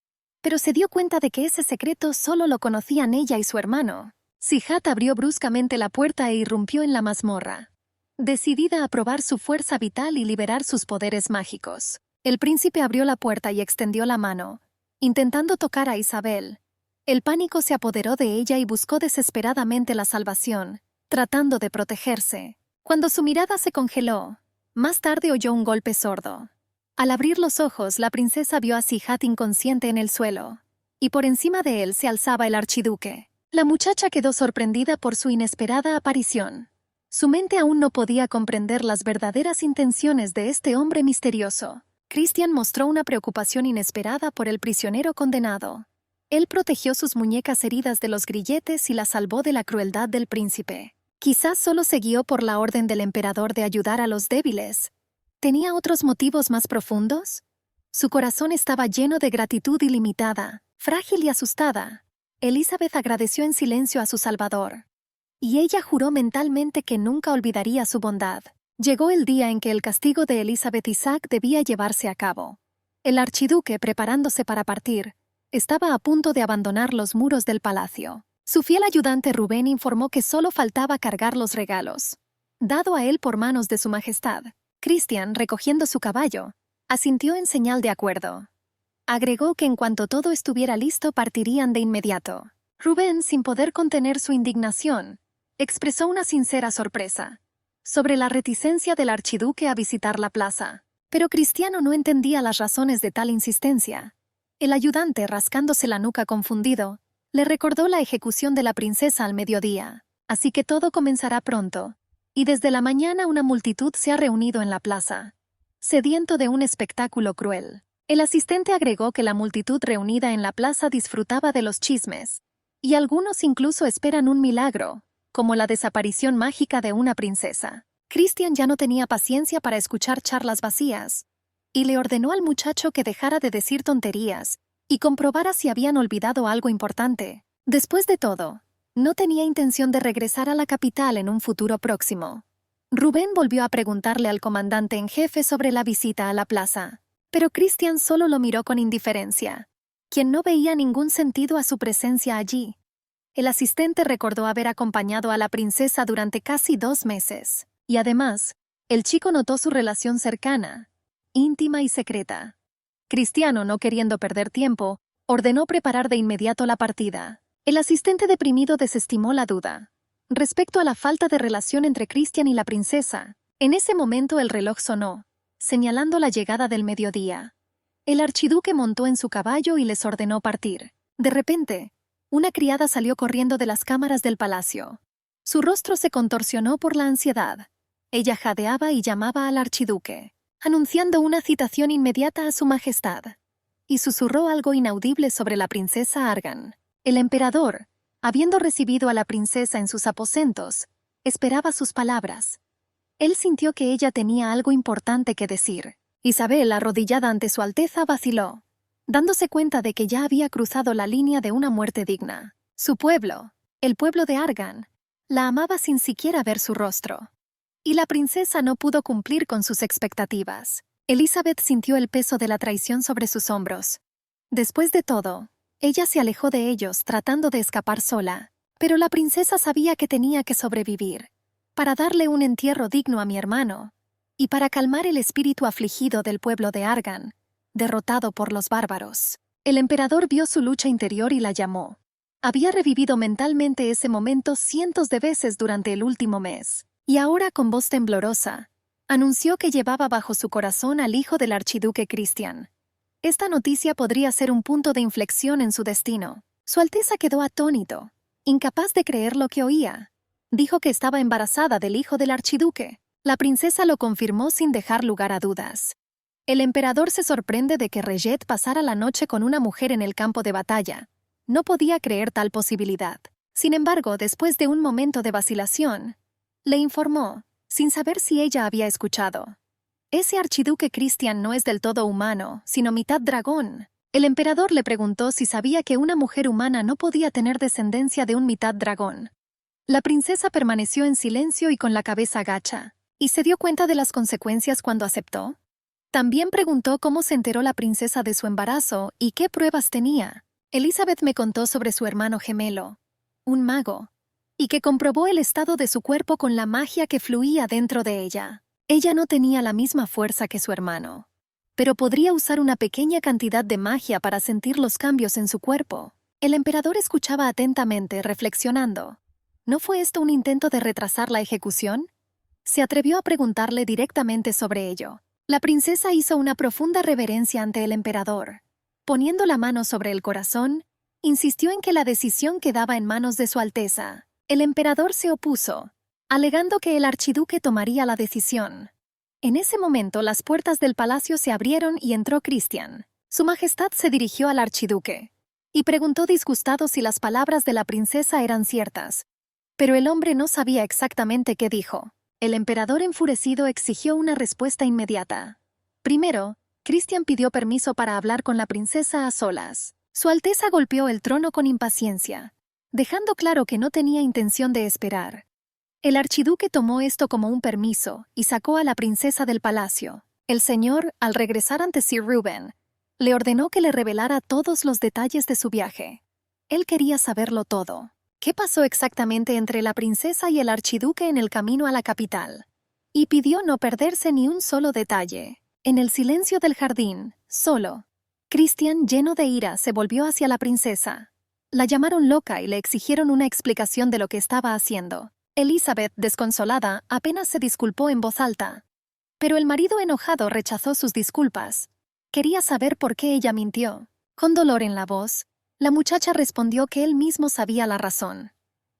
pero se dio cuenta de que ese secreto solo lo conocían ella y su hermano. Sihat abrió bruscamente la puerta e irrumpió en la mazmorra, decidida a probar su fuerza vital y liberar sus poderes mágicos. El príncipe abrió la puerta y extendió la mano, intentando tocar a Isabel. El pánico se apoderó de ella y buscó desesperadamente la salvación, tratando de protegerse. Cuando su mirada se congeló, más tarde oyó un golpe sordo. Al abrir los ojos, la princesa vio a Sihat inconsciente en el suelo, y por encima de él se alzaba el archiduque. La muchacha quedó sorprendida por su inesperada aparición. Su mente aún no podía comprender las verdaderas intenciones de este hombre misterioso. Christian mostró una preocupación inesperada por el prisionero condenado. Él protegió sus muñecas heridas de los grilletes y la salvó de la crueldad del príncipe. Quizás solo se guió por la orden del emperador de ayudar a los débiles. ¿Tenía otros motivos más profundos? Su corazón estaba lleno de gratitud ilimitada, frágil y asustada. Elizabeth agradeció en silencio a su Salvador. Y ella juró mentalmente que nunca olvidaría su bondad. Llegó el día en que el castigo de Elizabeth Isaac debía llevarse a cabo. El archiduque, preparándose para partir, estaba a punto de abandonar los muros del palacio. Su fiel ayudante Rubén informó que solo faltaba cargar los regalos, dado a él por manos de su majestad. Christian, recogiendo su caballo, asintió en señal de acuerdo. Agregó que en cuanto todo estuviera listo partirían de inmediato. Rubén, sin poder contener su indignación, expresó una sincera sorpresa sobre la reticencia del archiduque a visitar la plaza. Pero Cristiano no entendía las razones de tal insistencia. El ayudante, rascándose la nuca confundido, le recordó la ejecución de la princesa al mediodía. Así que todo comenzará pronto. Y desde la mañana una multitud se ha reunido en la plaza, sediento de un espectáculo cruel. El asistente agregó que la multitud reunida en la plaza disfrutaba de los chismes, y algunos incluso esperan un milagro, como la desaparición mágica de una princesa. Christian ya no tenía paciencia para escuchar charlas vacías, y le ordenó al muchacho que dejara de decir tonterías y comprobara si habían olvidado algo importante. Después de todo, no tenía intención de regresar a la capital en un futuro próximo. Rubén volvió a preguntarle al comandante en jefe sobre la visita a la plaza, pero Christian solo lo miró con indiferencia, quien no veía ningún sentido a su presencia allí. El asistente recordó haber acompañado a la princesa durante casi 2 meses, y además, el chico notó su relación cercana, íntima y secreta. Cristiano, no queriendo perder tiempo, ordenó preparar de inmediato la partida. El asistente deprimido desestimó la duda respecto a la falta de relación entre Christian y la princesa. En ese momento el reloj sonó, señalando la llegada del mediodía. El archiduque montó en su caballo y les ordenó partir. De repente, una criada salió corriendo de las cámaras del palacio. Su rostro se contorsionó por la ansiedad. Ella jadeaba y llamaba al archiduque, anunciando una citación inmediata a su majestad, y susurró algo inaudible sobre la princesa Argan. El emperador, habiendo recibido a la princesa en sus aposentos, esperaba sus palabras. Él sintió que ella tenía algo importante que decir. Isabel, arrodillada ante su Alteza, vaciló, dándose cuenta de que ya había cruzado la línea de una muerte digna. Su pueblo, el pueblo de Argan, la amaba sin siquiera ver su rostro. Y la princesa no pudo cumplir con sus expectativas. Elizabeth sintió el peso de la traición sobre sus hombros. Después de todo, ella se alejó de ellos tratando de escapar sola, pero la princesa sabía que tenía que sobrevivir, para darle un entierro digno a mi hermano, y para calmar el espíritu afligido del pueblo de Argan, derrotado por los bárbaros. El emperador vio su lucha interior y la llamó. Había revivido mentalmente ese momento cientos de veces durante el último mes, y ahora con voz temblorosa, anunció que llevaba bajo su corazón al hijo del archiduque Christian. Esta noticia podría ser un punto de inflexión en su destino. Su Alteza quedó atónito, incapaz de creer lo que oía. Dijo que estaba embarazada del hijo del archiduque. La princesa lo confirmó sin dejar lugar a dudas. El emperador se sorprende de que Reget pasara la noche con una mujer en el campo de batalla. No podía creer tal posibilidad. Sin embargo, después de un momento de vacilación, le informó, sin saber si ella había escuchado. Ese archiduque Christian no es del todo humano, sino mitad dragón. El emperador le preguntó si sabía que una mujer humana no podía tener descendencia de un mitad dragón. La princesa permaneció en silencio y con la cabeza gacha, y se dio cuenta de las consecuencias cuando aceptó. También preguntó cómo se enteró la princesa de su embarazo y qué pruebas tenía. Elizabeth me contó sobre su hermano gemelo, un mago, y que comprobó el estado de su cuerpo con la magia que fluía dentro de ella. Ella no tenía la misma fuerza que su hermano, pero podría usar una pequeña cantidad de magia para sentir los cambios en su cuerpo. El emperador escuchaba atentamente, reflexionando. ¿No fue esto un intento de retrasar la ejecución? Se atrevió a preguntarle directamente sobre ello. La princesa hizo una profunda reverencia ante el emperador. Poniendo la mano sobre el corazón, insistió en que la decisión quedaba en manos de su Alteza. El emperador se opuso, alegando que el archiduque tomaría la decisión. En ese momento las puertas del palacio se abrieron y entró Christian. Su majestad se dirigió al archiduque y preguntó disgustado si las palabras de la princesa eran ciertas. Pero el hombre no sabía exactamente qué dijo. El emperador enfurecido exigió una respuesta inmediata. Primero, Christian pidió permiso para hablar con la princesa a solas. Su Alteza golpeó el trono con impaciencia, dejando claro que no tenía intención de esperar. El archiduque tomó esto como un permiso y sacó a la princesa del palacio. El señor, al regresar ante Sir Reuben, le ordenó que le revelara todos los detalles de su viaje. Él quería saberlo todo. ¿Qué pasó exactamente entre la princesa y el archiduque en el camino a la capital? Y pidió no perderse ni un solo detalle. En el silencio del jardín, solo, Christian, lleno de ira, se volvió hacia la princesa. La llamaron loca y le exigieron una explicación de lo que estaba haciendo. Elizabeth, desconsolada, apenas se disculpó en voz alta. Pero el marido enojado rechazó sus disculpas. Quería saber por qué ella mintió. Con dolor en la voz, la muchacha respondió que él mismo sabía la razón.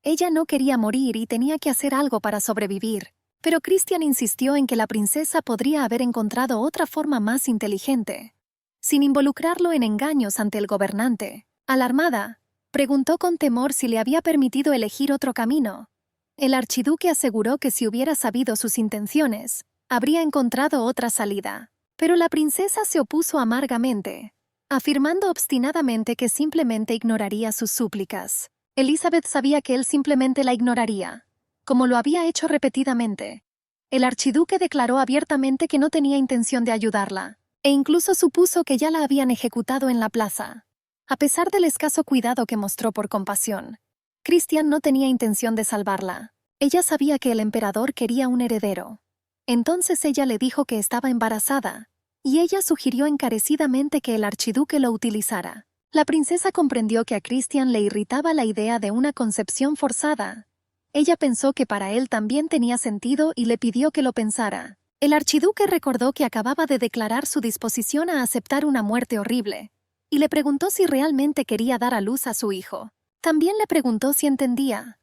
Ella no quería morir y tenía que hacer algo para sobrevivir. Pero Christian insistió en que la princesa podría haber encontrado otra forma más inteligente. Sin involucrarlo en engaños ante el gobernante, alarmada, preguntó con temor si le había permitido elegir otro camino. El archiduque aseguró que si hubiera sabido sus intenciones, habría encontrado otra salida. Pero la princesa se opuso amargamente, afirmando obstinadamente que simplemente ignoraría sus súplicas. Elizabeth sabía que él simplemente la ignoraría, como lo había hecho repetidamente. El archiduque declaró abiertamente que no tenía intención de ayudarla, e incluso supuso que ya la habían ejecutado en la plaza. A pesar del escaso cuidado que mostró por compasión, Christian no tenía intención de salvarla. Ella sabía que el emperador quería un heredero. Entonces ella le dijo que estaba embarazada, y ella sugirió encarecidamente que el archiduque lo utilizara. La princesa comprendió que a Christian le irritaba la idea de una concepción forzada. Ella pensó que para él también tenía sentido y le pidió que lo pensara. El archiduque recordó que acababa de declarar su disposición a aceptar una muerte horrible, y le preguntó si realmente quería dar a luz a su hijo. También le preguntó si entendía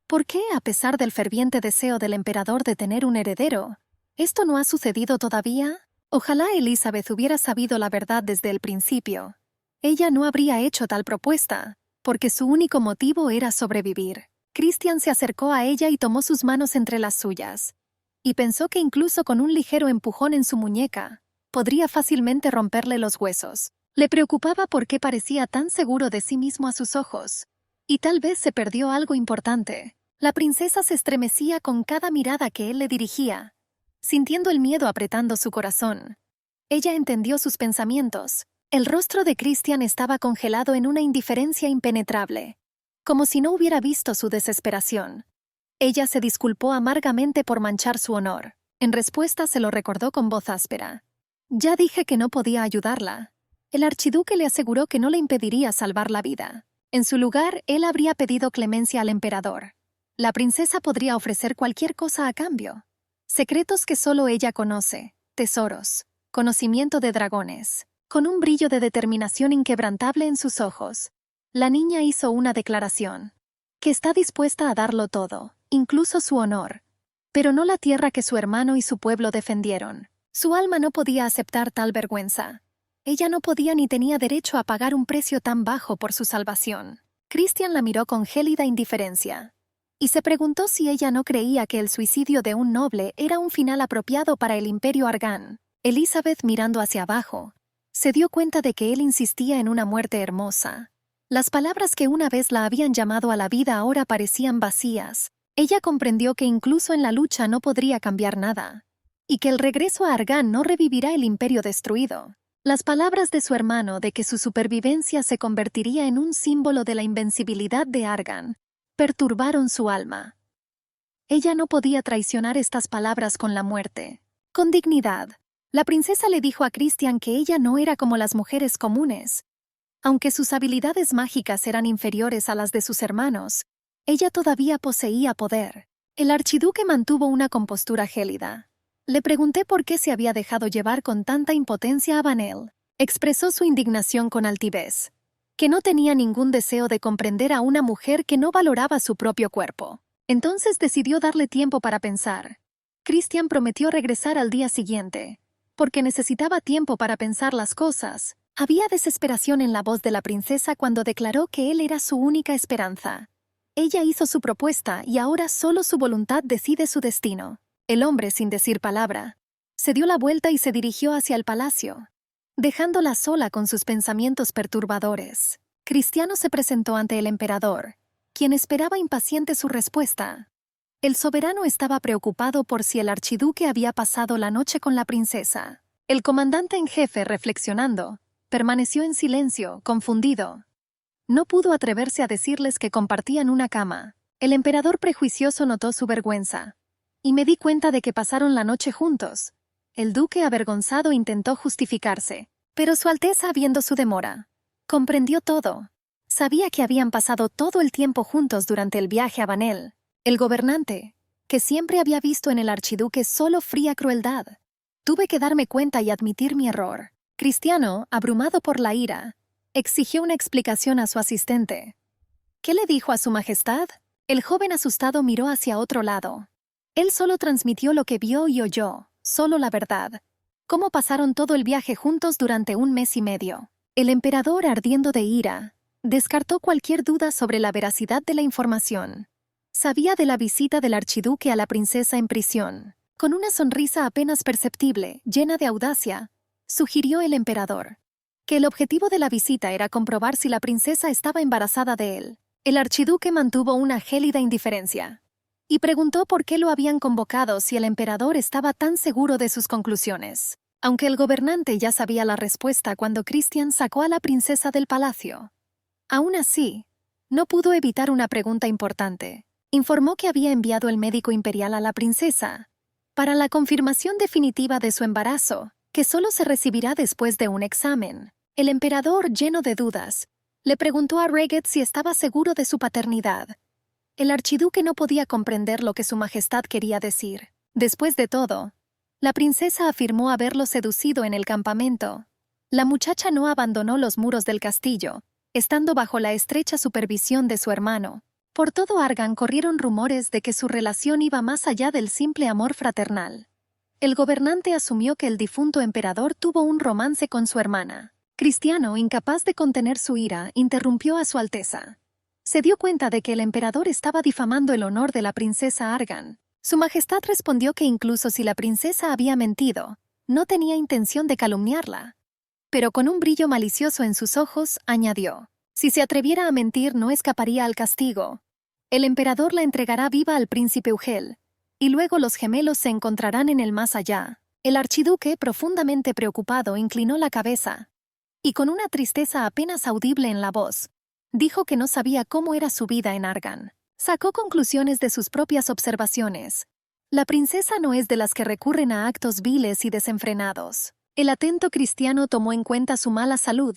por qué, a pesar del ferviente deseo del emperador de tener un heredero, esto no ha sucedido todavía. Ojalá Elizabeth hubiera sabido la verdad desde el principio. Ella no habría hecho tal propuesta, porque su único motivo era sobrevivir. Christian se acercó a ella y tomó sus manos entre las suyas, y pensó que incluso con un ligero empujón en su muñeca, podría fácilmente romperle los huesos. Le preocupaba por qué parecía tan seguro de sí mismo a sus ojos, y tal vez se perdió algo importante. La princesa se estremecía con cada mirada que él le dirigía, sintiendo el miedo apretando su corazón. Ella entendió sus pensamientos. El rostro de Christian estaba congelado en una indiferencia impenetrable, como si no hubiera visto su desesperación. Ella se disculpó amargamente por manchar su honor. En respuesta se lo recordó con voz áspera. Ya dije que no podía ayudarla. El archiduque le aseguró que no le impediría salvar la vida. En su lugar, él habría pedido clemencia al emperador. La princesa podría ofrecer cualquier cosa a cambio. Secretos que solo ella conoce, tesoros, conocimiento de dragones. Con un brillo de determinación inquebrantable en sus ojos, la niña hizo una declaración, que está dispuesta a darlo todo, incluso su honor, pero no la tierra que su hermano y su pueblo defendieron. Su alma no podía aceptar tal vergüenza. Ella no podía ni tenía derecho a pagar un precio tan bajo por su salvación. Christian la miró con gélida indiferencia, y se preguntó si ella no creía que el suicidio de un noble era un final apropiado para el Imperio Argán. Elizabeth, mirando hacia abajo, se dio cuenta de que él insistía en una muerte hermosa. Las palabras que una vez la habían llamado a la vida ahora parecían vacías. Ella comprendió que incluso en la lucha no podría cambiar nada, y que el regreso a Argán no revivirá el imperio destruido. Las palabras de su hermano de que su supervivencia se convertiría en un símbolo de la invencibilidad de Argán perturbaron su alma. Ella no podía traicionar estas palabras con la muerte. Con dignidad, la princesa le dijo a Christian que ella no era como las mujeres comunes. Aunque sus habilidades mágicas eran inferiores a las de sus hermanos, ella todavía poseía poder. El archiduque mantuvo una compostura gélida. Le pregunté por qué se había dejado llevar con tanta impotencia a Vanel. Expresó su indignación con altivez, que no tenía ningún deseo de comprender a una mujer que no valoraba su propio cuerpo. Entonces decidió darle tiempo para pensar. Christian prometió regresar al día siguiente, porque necesitaba tiempo para pensar las cosas. Había desesperación en la voz de la princesa cuando declaró que él era su única esperanza. Ella hizo su propuesta y ahora solo su voluntad decide su destino. El hombre, sin decir palabra, se dio la vuelta y se dirigió hacia el palacio, dejándola sola con sus pensamientos perturbadores. Cristiano se presentó ante el emperador, quien esperaba impaciente su respuesta. El soberano estaba preocupado por si el archiduque había pasado la noche con la princesa. El comandante en jefe, reflexionando, permaneció en silencio, confundido. No pudo atreverse a decirles que compartían una cama. El emperador prejuicioso notó su vergüenza. Y me di cuenta de que pasaron la noche juntos. El duque, avergonzado, intentó justificarse. Pero Su Alteza, viendo su demora, comprendió todo. Sabía que habían pasado todo el tiempo juntos durante el viaje a Vanel. El gobernante, que siempre había visto en el archiduque solo fría crueldad. Tuve que darme cuenta y admitir mi error. Cristiano, abrumado por la ira, exigió una explicación a su asistente. ¿Qué le dijo a su majestad? El joven asustado miró hacia otro lado. Él solo transmitió lo que vio y oyó, solo la verdad. Cómo pasaron todo el viaje juntos durante 1 mes y medio. El emperador, ardiendo de ira, descartó cualquier duda sobre la veracidad de la información. Sabía de la visita del archiduque a la princesa en prisión. Con una sonrisa apenas perceptible, llena de audacia, sugirió el emperador que el objetivo de la visita era comprobar si la princesa estaba embarazada de él. El archiduque mantuvo una gélida indiferencia y preguntó por qué lo habían convocado si el emperador estaba tan seguro de sus conclusiones. Aunque el gobernante ya sabía la respuesta cuando Christian sacó a la princesa del palacio. Aún así, no pudo evitar una pregunta importante. Informó que había enviado el médico imperial a la princesa para la confirmación definitiva de su embarazo, que solo se recibirá después de un examen. El emperador, lleno de dudas, le preguntó a Reget si estaba seguro de su paternidad. El archiduque no podía comprender lo que su majestad quería decir. Después de todo, la princesa afirmó haberlo seducido en el campamento. La muchacha no abandonó los muros del castillo, estando bajo la estrecha supervisión de su hermano. Por todo Argan corrieron rumores de que su relación iba más allá del simple amor fraternal. El gobernante asumió que el difunto emperador tuvo un romance con su hermana. Cristiano, incapaz de contener su ira, interrumpió a Su Alteza. Se dio cuenta de que el emperador estaba difamando el honor de la princesa Argan. Su majestad respondió que incluso si la princesa había mentido, no tenía intención de calumniarla. Pero con un brillo malicioso en sus ojos, añadió: si se atreviera a mentir, no escaparía al castigo. El emperador la entregará viva al príncipe Ugel, y luego los gemelos se encontrarán en el más allá. El archiduque, profundamente preocupado, inclinó la cabeza, y con una tristeza apenas audible en la voz, dijo que no sabía cómo era su vida en Argan. Sacó conclusiones de sus propias observaciones. La princesa no es de las que recurren a actos viles y desenfrenados. El atento Cristiano tomó en cuenta su mala salud,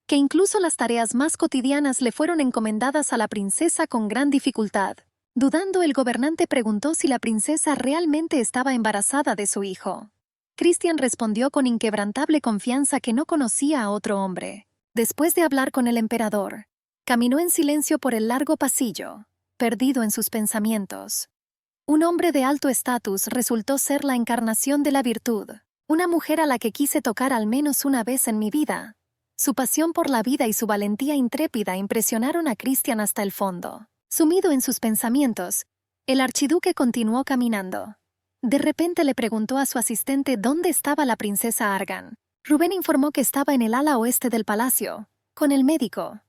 que incluso las tareas más cotidianas le fueron encomendadas a la princesa con gran dificultad. Dudando, el gobernante preguntó si la princesa realmente estaba embarazada de su hijo. Christian respondió con inquebrantable confianza que no conocía a otro hombre. Después de hablar con el emperador, caminó en silencio por el largo pasillo, perdido en sus pensamientos. Un hombre de alto estatus resultó ser la encarnación de la virtud, una mujer a la que quise tocar al menos una vez en mi vida. Su pasión por la vida y su valentía intrépida impresionaron a Christian hasta el fondo. Sumido en sus pensamientos, el archiduque continuó caminando. De repente le preguntó a su asistente dónde estaba la princesa Argan. Rubén informó que estaba en el ala oeste del palacio, con el médico.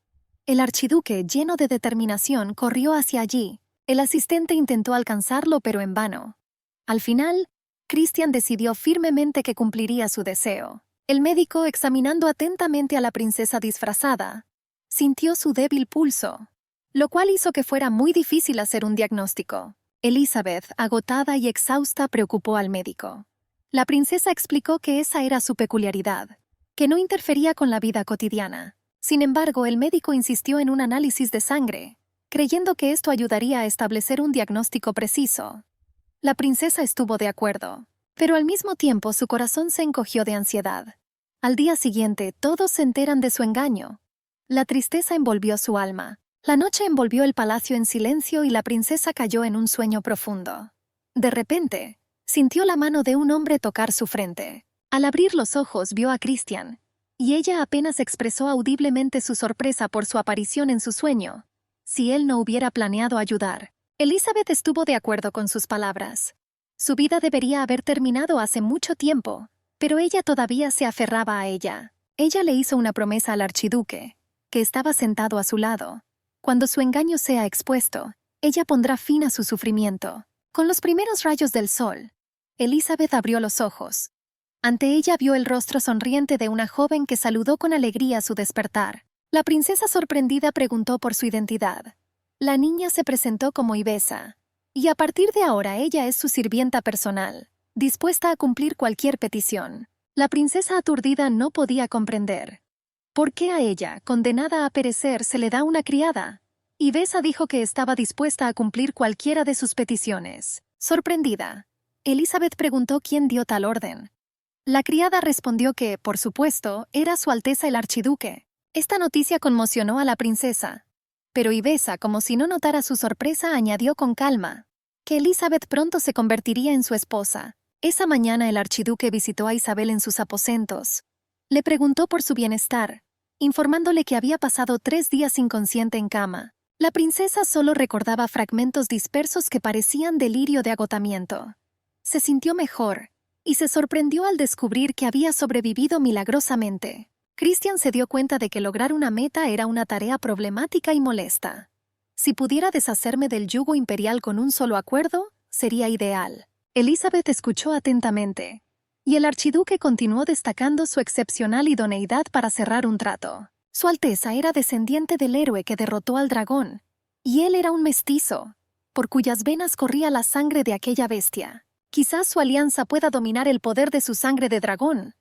El archiduque, lleno de determinación, corrió hacia allí. El asistente intentó alcanzarlo, pero en vano. Al final, Christian decidió firmemente que cumpliría su deseo. El médico, examinando atentamente a la princesa disfrazada, sintió su débil pulso, lo cual hizo que fuera muy difícil hacer un diagnóstico. Elizabeth, agotada y exhausta, preocupó al médico. La princesa explicó que esa era su peculiaridad, que no interfería con la vida cotidiana. Sin embargo, el médico insistió en un análisis de sangre, creyendo que esto ayudaría a establecer un diagnóstico preciso. La princesa estuvo de acuerdo, pero al mismo tiempo su corazón se encogió de ansiedad. Al día siguiente, todos se enteran de su engaño. La tristeza envolvió su alma. La noche envolvió el palacio en silencio y la princesa cayó en un sueño profundo. De repente, sintió la mano de un hombre tocar su frente. Al abrir los ojos vio a Christian, y ella apenas expresó audiblemente su sorpresa por su aparición en su sueño. si él no hubiera planeado ayudar. Elizabeth estuvo de acuerdo con sus palabras. Su vida debería haber terminado hace mucho tiempo, pero ella todavía se aferraba a ella. Ella le hizo una promesa al archiduque, que estaba sentado a su lado. Cuando su engaño sea expuesto, ella pondrá fin a su sufrimiento. Con los primeros rayos del sol, Elizabeth abrió los ojos. Ante ella vio el rostro sonriente de una joven que saludó con alegría a su despertar. La princesa sorprendida preguntó por su identidad. La niña se presentó como Ibesa, y a partir de ahora ella es su sirvienta personal, dispuesta a cumplir cualquier petición. La princesa aturdida no podía comprender. ¿Por qué a ella, condenada a perecer, se le da una criada? Ibesa dijo que estaba dispuesta a cumplir cualquiera de sus peticiones. Sorprendida, Elizabeth preguntó quién dio tal orden. La criada respondió que, por supuesto, era Su Alteza el Archiduque. Esta noticia conmocionó a la princesa. Pero Ibesa, como si no notara su sorpresa, añadió con calma que Elizabeth pronto se convertiría en su esposa. Esa mañana el archiduque visitó a Isabel en sus aposentos. Le preguntó por su bienestar, informándole que había pasado 3 días inconsciente en cama. La princesa solo recordaba fragmentos dispersos que parecían delirio de agotamiento. Se sintió mejor y se sorprendió al descubrir que había sobrevivido milagrosamente. Christian se dio cuenta de que lograr una meta era una tarea problemática y molesta. Si pudiera deshacerme del yugo imperial con un solo acuerdo, sería ideal. Elizabeth escuchó atentamente, y el archiduque continuó destacando su excepcional idoneidad para cerrar un trato. Su Alteza era descendiente del héroe que derrotó al dragón, y él era un mestizo, por cuyas venas corría la sangre de aquella bestia. Quizás su alianza pueda dominar el poder de su sangre de dragón.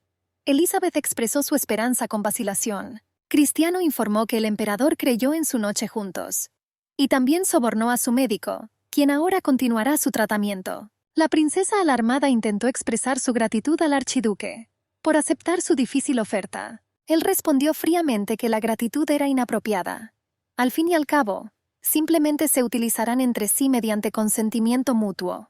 Elizabeth expresó su esperanza con vacilación. Cristiano informó que el emperador creyó en su noche juntos, y también sobornó a su médico, quien ahora continuará su tratamiento. La princesa alarmada intentó expresar su gratitud al archiduque por aceptar su difícil oferta. Él respondió fríamente que la gratitud era inapropiada. Al fin y al cabo, simplemente se utilizarán entre sí mediante consentimiento mutuo,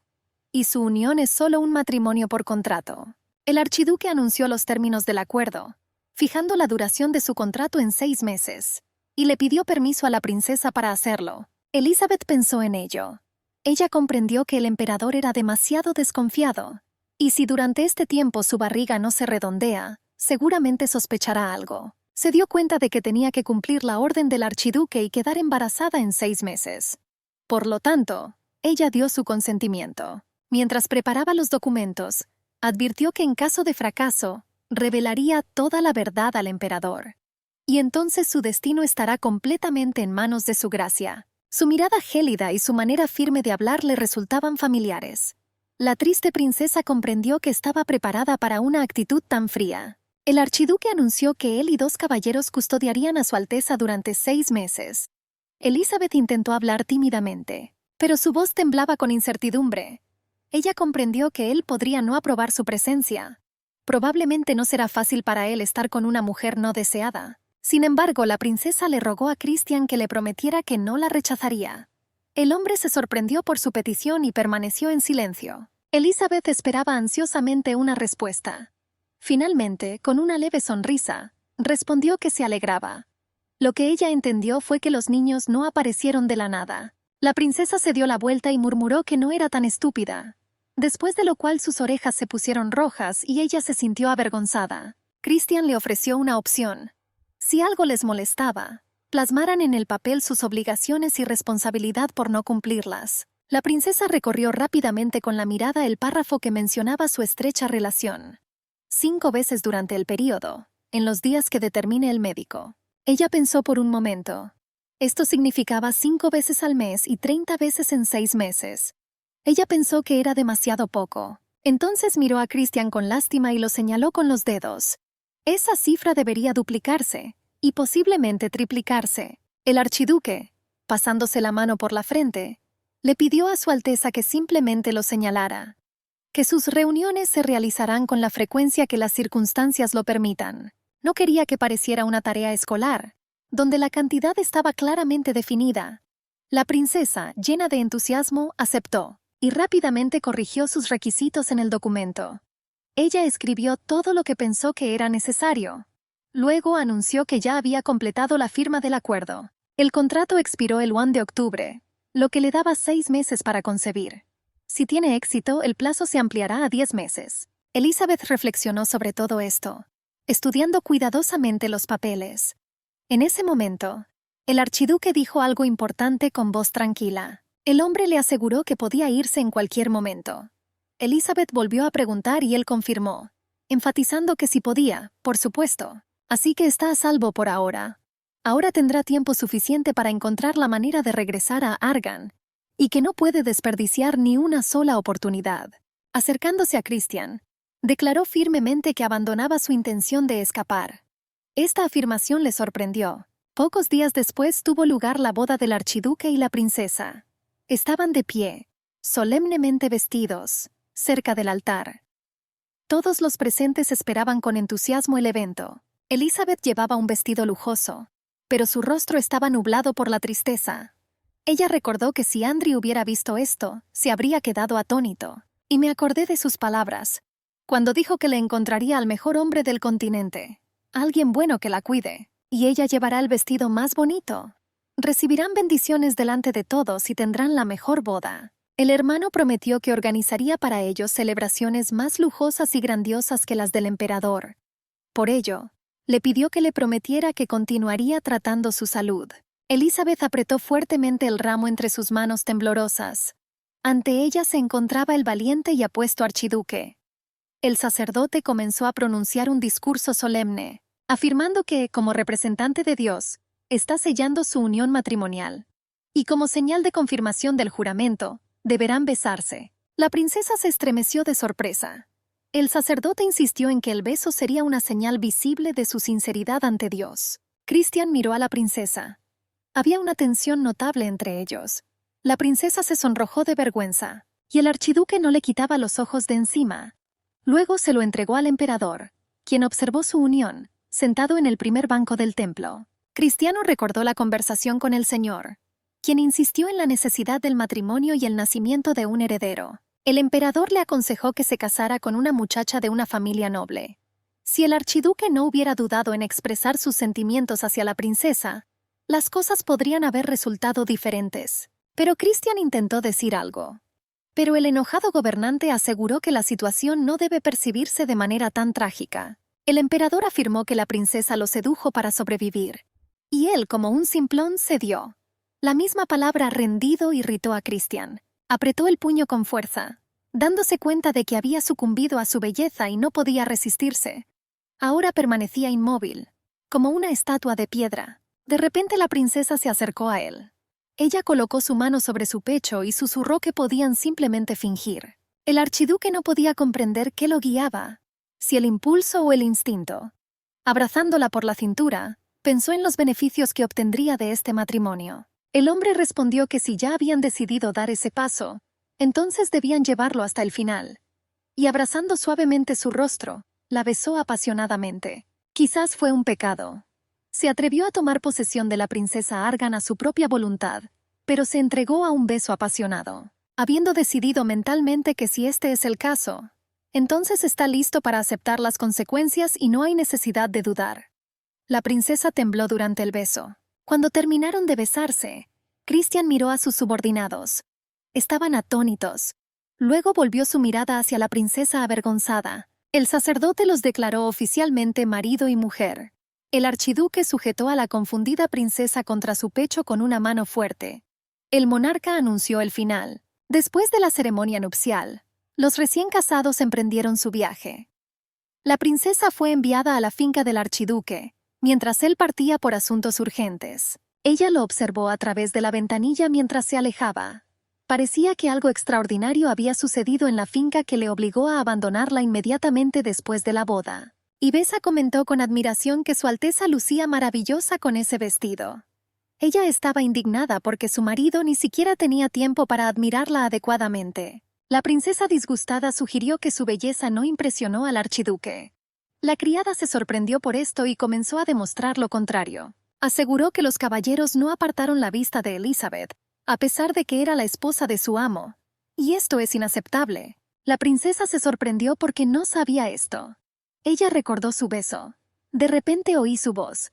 y su unión es solo un matrimonio por contrato. El archiduque anunció los términos del acuerdo, fijando la duración de su contrato en 6 meses, y le pidió permiso a la princesa para hacerlo. Elizabeth pensó en ello. Ella comprendió que el emperador era demasiado desconfiado, y si durante este tiempo su barriga no se redondea, seguramente sospechará algo. Se dio cuenta de que tenía que cumplir la orden del archiduque y quedar embarazada en 6 meses. Por lo tanto, ella dio su consentimiento. Mientras preparaba los documentos, advirtió que en caso de fracaso, revelaría toda la verdad al emperador. Y entonces su destino estará completamente en manos de su gracia. Su mirada gélida y su manera firme de hablar le resultaban familiares. La triste princesa comprendió que estaba preparada para una actitud tan fría. El archiduque anunció que él y 2 caballeros custodiarían a Su Alteza durante 6 meses. Elizabeth intentó hablar tímidamente, pero su voz temblaba con incertidumbre. Ella comprendió que él podría no aprobar su presencia. Probablemente no será fácil para él estar con una mujer no deseada. Sin embargo, la princesa le rogó a Christian que le prometiera que no la rechazaría. El hombre se sorprendió por su petición y permaneció en silencio. Elizabeth esperaba ansiosamente una respuesta. Finalmente, con una leve sonrisa, respondió que se alegraba. Lo que ella entendió fue que los niños no aparecieron de la nada. La princesa se dio la vuelta y murmuró que no era tan estúpida, después de lo cual sus orejas se pusieron rojas y ella se sintió avergonzada. Christian le ofreció una opción. Si algo les molestaba, plasmaran en el papel sus obligaciones y responsabilidad por no cumplirlas. La princesa recorrió rápidamente con la mirada el párrafo que mencionaba su estrecha relación. 5 veces durante el período, en los días que determine el médico. Ella pensó por un momento. Esto significaba 5 veces al mes y 30 veces en 6 meses. Ella pensó que era demasiado poco. Entonces miró a Christian con lástima y lo señaló con los dedos. Esa cifra debería duplicarse, y posiblemente triplicarse. El archiduque, pasándose la mano por la frente, le pidió a Su Alteza que simplemente lo señalara, que sus reuniones se realizarán con la frecuencia que las circunstancias lo permitan. No quería que pareciera una tarea escolar, donde la cantidad estaba claramente definida. La princesa, llena de entusiasmo, aceptó, y rápidamente corrigió sus requisitos en el documento. Ella escribió todo lo que pensó que era necesario. Luego anunció que ya había completado la firma del acuerdo. El contrato expiró el 1 de octubre, lo que le daba 6 meses para concebir. Si tiene éxito, el plazo se ampliará a 10 meses. Elizabeth reflexionó sobre todo esto, estudiando cuidadosamente los papeles. En ese momento, el archiduque dijo algo importante con voz tranquila. El hombre le aseguró que podía irse en cualquier momento. Elizabeth volvió a preguntar y él confirmó, enfatizando que si podía, por supuesto. Así que está a salvo por ahora. Ahora tendrá tiempo suficiente para encontrar la manera de regresar a Argan, y que no puede desperdiciar ni una sola oportunidad. Acercándose a Christian, declaró firmemente que abandonaba su intención de escapar. Esta afirmación le sorprendió. Pocos días después tuvo lugar la boda del archiduque y la princesa. Estaban de pie, solemnemente vestidos, cerca del altar. Todos los presentes esperaban con entusiasmo el evento. Elizabeth llevaba un vestido lujoso, pero su rostro estaba nublado por la tristeza. Ella recordó que si Andrew hubiera visto esto, se habría quedado atónito. Y me acordé de sus palabras, cuando dijo que le encontraría al mejor hombre del continente, alguien bueno que la cuide, y ella llevará el vestido más bonito. Recibirán bendiciones delante de todos y tendrán la mejor boda. El hermano prometió que organizaría para ellos celebraciones más lujosas y grandiosas que las del emperador. Por ello, le pidió que le prometiera que continuaría tratando su salud. Elizabeth apretó fuertemente el ramo entre sus manos temblorosas. Ante ella se encontraba el valiente y apuesto archiduque. El sacerdote comenzó a pronunciar un discurso solemne, afirmando que, como representante de Dios, está sellando su unión matrimonial. Y como señal de confirmación del juramento, deberán besarse. La princesa se estremeció de sorpresa. El sacerdote insistió en que el beso sería una señal visible de su sinceridad ante Dios. Christian miró a la princesa. Había una tensión notable entre ellos. La princesa se sonrojó de vergüenza, y el archiduque no le quitaba los ojos de encima. Luego se lo entregó al emperador, quien observó su unión, sentado en el primer banco del templo. Cristiano recordó la conversación con el señor, quien insistió en la necesidad del matrimonio y el nacimiento de un heredero. El emperador le aconsejó que se casara con una muchacha de una familia noble. Si el archiduque no hubiera dudado en expresar sus sentimientos hacia la princesa, las cosas podrían haber resultado diferentes. Pero Christian intentó decir algo. Pero el enojado gobernante aseguró que la situación no debe percibirse de manera tan trágica. El emperador afirmó que la princesa lo sedujo para sobrevivir. Y él, como un simplón, cedió. La misma palabra rendido irritó a Christian. Apretó el puño con fuerza, dándose cuenta de que había sucumbido a su belleza y no podía resistirse. Ahora permanecía inmóvil, como una estatua de piedra. De repente la princesa se acercó a él. Ella colocó su mano sobre su pecho y susurró que podían simplemente fingir. El archiduque no podía comprender qué lo guiaba, si el impulso o el instinto. Abrazándola por la cintura, pensó en los beneficios que obtendría de este matrimonio. El hombre respondió que si ya habían decidido dar ese paso, entonces debían llevarlo hasta el final. Y abrazando suavemente su rostro, la besó apasionadamente. Quizás fue un pecado. Se atrevió a tomar posesión de la princesa Argan a su propia voluntad, pero se entregó a un beso apasionado. Habiendo decidido mentalmente que si este es el caso, entonces está listo para aceptar las consecuencias y no hay necesidad de dudar. La princesa tembló durante el beso. Cuando terminaron de besarse, Christian miró a sus subordinados. Estaban atónitos. Luego volvió su mirada hacia la princesa avergonzada. El sacerdote los declaró oficialmente marido y mujer. El archiduque sujetó a la confundida princesa contra su pecho con una mano fuerte. El monarca anunció el final. Después de la ceremonia nupcial, los recién casados emprendieron su viaje. La princesa fue enviada a la finca del archiduque, mientras él partía por asuntos urgentes. Ella lo observó a través de la ventanilla mientras se alejaba. Parecía que algo extraordinario había sucedido en la finca que le obligó a abandonarla inmediatamente después de la boda. Y Besa comentó con admiración que Su Alteza lucía maravillosa con ese vestido. Ella estaba indignada porque su marido ni siquiera tenía tiempo para admirarla adecuadamente. La princesa disgustada sugirió que su belleza no impresionó al archiduque. La criada se sorprendió por esto y comenzó a demostrar lo contrario. Aseguró que los caballeros no apartaron la vista de Elizabeth, a pesar de que era la esposa de su amo. Y esto es inaceptable. La princesa se sorprendió porque no sabía esto. Ella recordó su beso. De repente oí su voz.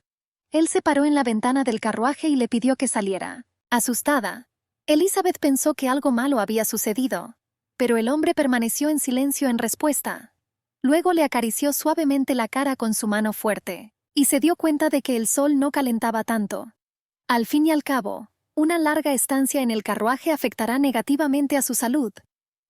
Él se paró en la ventana del carruaje y le pidió que saliera. Asustada, Elizabeth pensó que algo malo había sucedido, pero el hombre permaneció en silencio en respuesta. Luego le acarició suavemente la cara con su mano fuerte, y se dio cuenta de que el sol no calentaba tanto. Al fin y al cabo, una larga estancia en el carruaje afectará negativamente a su salud.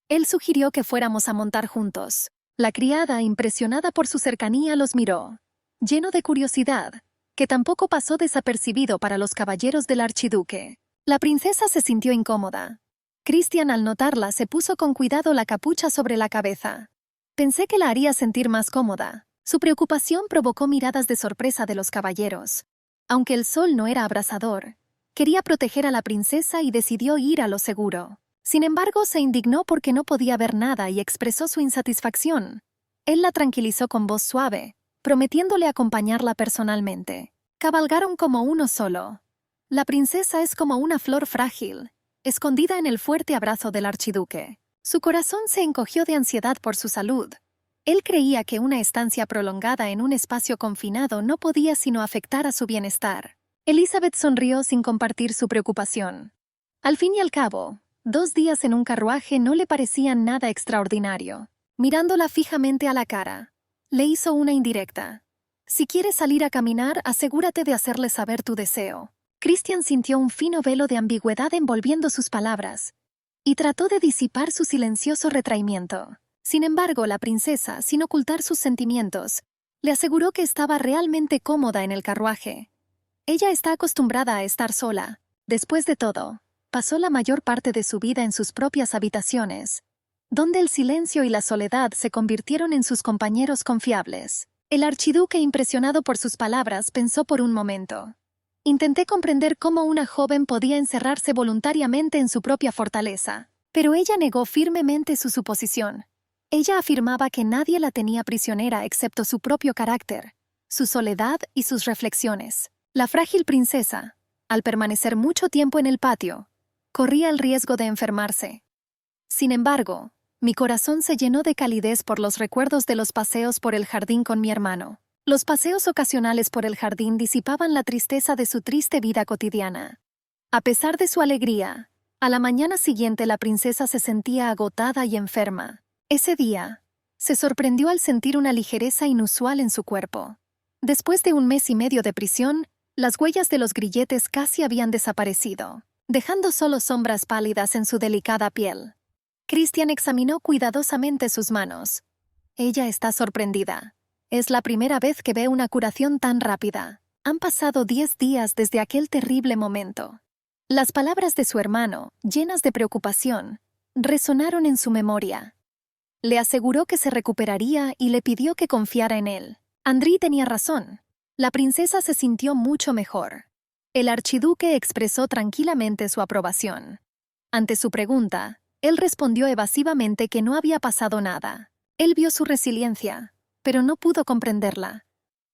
Él sugirió que fuéramos a montar juntos. La criada, impresionada por su cercanía, los miró, lleno de curiosidad, que tampoco pasó desapercibido para los caballeros del archiduque. La princesa se sintió incómoda. Christian, al notarla, se puso con cuidado la capucha sobre la cabeza. Pensé que la haría sentir más cómoda. Su preocupación provocó miradas de sorpresa de los caballeros. Aunque el sol no era abrasador, quería proteger a la princesa y decidió ir a lo seguro. Sin embargo, se indignó porque no podía ver nada y expresó su insatisfacción. Él la tranquilizó con voz suave, prometiéndole acompañarla personalmente. Cabalgaron como uno solo. La princesa es como una flor frágil, escondida en el fuerte abrazo del archiduque. Su corazón se encogió de ansiedad por su salud. Él creía que una estancia prolongada en un espacio confinado no podía sino afectar a su bienestar. Elizabeth sonrió sin compartir su preocupación. Al fin y al cabo, 2 días en un carruaje no le parecían nada extraordinario. Mirándola fijamente a la cara, le hizo una indirecta. Si quieres salir a caminar, asegúrate de hacerle saber tu deseo. Christian sintió un fino velo de ambigüedad envolviendo sus palabras, y trató de disipar su silencioso retraimiento. Sin embargo, la princesa, sin ocultar sus sentimientos, le aseguró que estaba realmente cómoda en el carruaje. Ella está acostumbrada a estar sola. Después de todo, pasó la mayor parte de su vida en sus propias habitaciones, donde el silencio y la soledad se convirtieron en sus compañeros confiables. El archiduque, impresionado por sus palabras, pensó por un momento. Intenté comprender cómo una joven podía encerrarse voluntariamente en su propia fortaleza, pero ella negó firmemente su suposición. Ella afirmaba que nadie la tenía prisionera excepto su propio carácter, su soledad y sus reflexiones. La frágil princesa, al permanecer mucho tiempo en el patio, corría el riesgo de enfermarse. Sin embargo, mi corazón se llenó de calidez por los recuerdos de los paseos por el jardín con mi hermano. Los paseos ocasionales por el jardín disipaban la tristeza de su triste vida cotidiana. A pesar de su alegría, a la mañana siguiente la princesa se sentía agotada y enferma. Ese día, se sorprendió al sentir una ligereza inusual en su cuerpo. Después de 1 mes y medio de prisión, las huellas de los grilletes casi habían desaparecido, dejando solo sombras pálidas en su delicada piel. Christian examinó cuidadosamente sus manos. Ella está sorprendida. Es la primera vez que ve una curación tan rápida. Han pasado 10 días desde aquel terrible momento. Las palabras de su hermano, llenas de preocupación, resonaron en su memoria. Le aseguró que se recuperaría y le pidió que confiara en él. Andrí tenía razón. La princesa se sintió mucho mejor. El archiduque expresó tranquilamente su aprobación. Ante su pregunta, él respondió evasivamente que no había pasado nada. Él vio su resiliencia, pero no pudo comprenderla.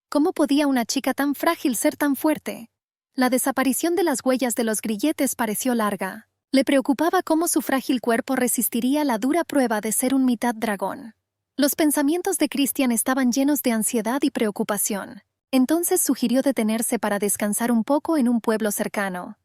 ¿Cómo podía una chica tan frágil ser tan fuerte? La desaparición de las huellas de los grilletes pareció larga. Le preocupaba cómo su frágil cuerpo resistiría la dura prueba de ser un mitad dragón. Los pensamientos de Christian estaban llenos de ansiedad y preocupación. Entonces sugirió detenerse para descansar un poco en un pueblo cercano.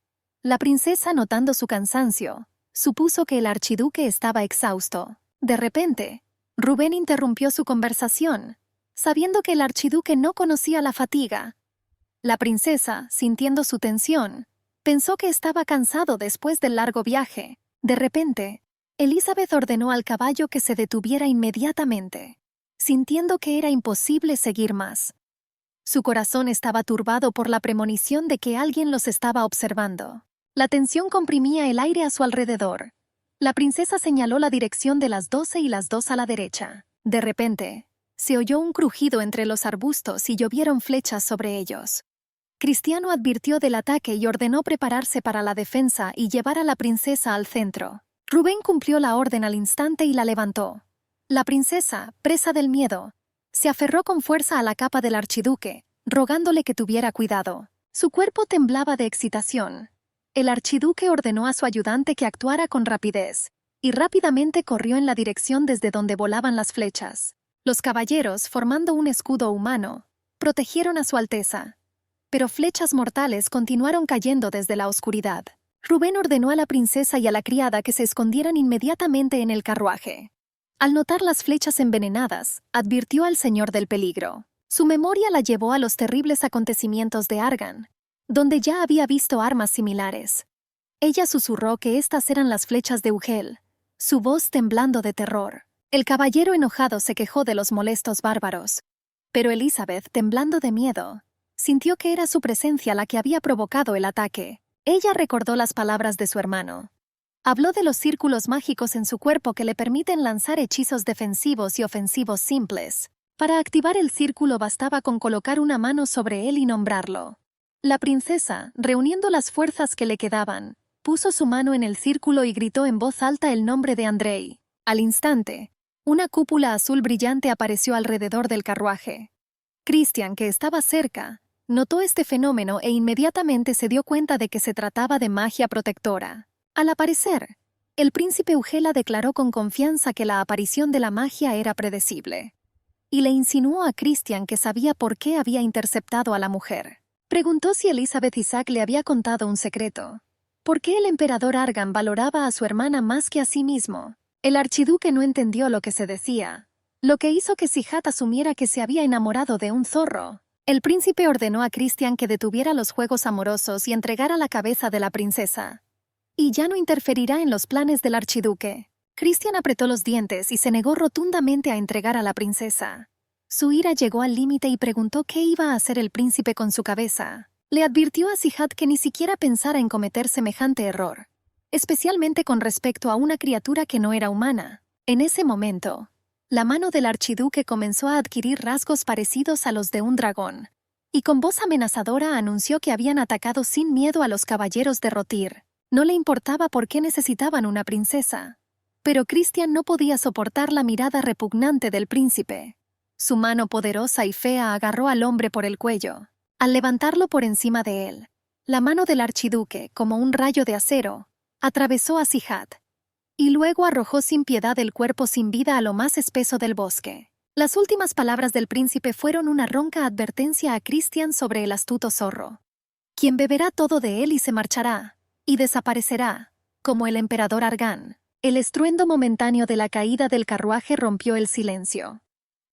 La princesa, notando su cansancio, supuso que el archiduque estaba exhausto. De repente, Rubén interrumpió su conversación, sabiendo que el archiduque no conocía la fatiga. La princesa, sintiendo su tensión, pensó que estaba cansado después del largo viaje. De repente, Elizabeth ordenó al caballo que se detuviera inmediatamente, sintiendo que era imposible seguir más. Su corazón estaba turbado por la premonición de que alguien los estaba observando. La tensión comprimía el aire a su alrededor. La princesa señaló la dirección de las 12 y las 2 a la derecha. De repente, se oyó un crujido entre los arbustos y llovieron flechas sobre ellos. Cristiano advirtió del ataque y ordenó prepararse para la defensa y llevar a la princesa al centro. Rubén cumplió la orden al instante y la levantó. La princesa, presa del miedo, se aferró con fuerza a la capa del archiduque, rogándole que tuviera cuidado. Su cuerpo temblaba de excitación. El archiduque ordenó a su ayudante que actuara con rapidez, y rápidamente corrió en la dirección desde donde volaban las flechas. Los caballeros, formando un escudo humano, protegieron a su alteza. pero flechas mortales continuaron cayendo desde la oscuridad. Rubén ordenó a la princesa y a la criada que se escondieran inmediatamente en el carruaje. Al notar las flechas envenenadas, advirtió al señor del peligro. Su memoria la llevó a los terribles acontecimientos de Argan, donde ya había visto armas similares. Ella susurró que estas eran las flechas de Ugel, su voz temblando de terror. El caballero enojado se quejó de los molestos bárbaros, pero Elizabeth, temblando de miedo, sintió que era su presencia la que había provocado el ataque. Ella recordó las palabras de su hermano. Habló de los círculos mágicos en su cuerpo que le permiten lanzar hechizos defensivos y ofensivos simples. Para activar el círculo bastaba con colocar una mano sobre él y nombrarlo. La princesa, reuniendo las fuerzas que le quedaban, puso su mano en el círculo y gritó en voz alta el nombre de Andrei. Al instante, una cúpula azul brillante apareció alrededor del carruaje. Christian, que estaba cerca, notó este fenómeno e inmediatamente se dio cuenta de que se trataba de magia protectora. Al aparecer, el príncipe Ugela declaró con confianza que la aparición de la magia era predecible, y le insinuó a Christian que sabía por qué había interceptado a la mujer. Preguntó si Elizabeth Isaac le había contado un secreto. ¿Por qué el emperador Argan valoraba a su hermana más que a sí mismo? El archiduque no entendió lo que se decía, lo que hizo que Sihat asumiera que se había enamorado de un zorro. El príncipe ordenó a Christian que detuviera los juegos amorosos y entregara la cabeza de la princesa. Y ya no interferirá en los planes del archiduque. Christian apretó los dientes y se negó rotundamente a entregar a la princesa. Su ira llegó al límite y preguntó qué iba a hacer el príncipe con su cabeza. Le advirtió a Sihat que ni siquiera pensara en cometer semejante error, especialmente con respecto a una criatura que no era humana. En ese momento, la mano del archiduque comenzó a adquirir rasgos parecidos a los de un dragón, y con voz amenazadora anunció que habían atacado sin miedo a los caballeros de Rotir. No le importaba por qué necesitaban una princesa. Pero Christian no podía soportar la mirada repugnante del príncipe. Su mano poderosa y fea agarró al hombre por el cuello. Al levantarlo por encima de él, la mano del archiduque, como un rayo de acero, atravesó a Sihat, y luego arrojó sin piedad el cuerpo sin vida a lo más espeso del bosque. Las últimas palabras del príncipe fueron una ronca advertencia a Christian sobre el astuto zorro, quien beberá todo de él y se marchará, y desaparecerá, como el emperador Argan. El estruendo momentáneo de la caída del carruaje rompió el silencio.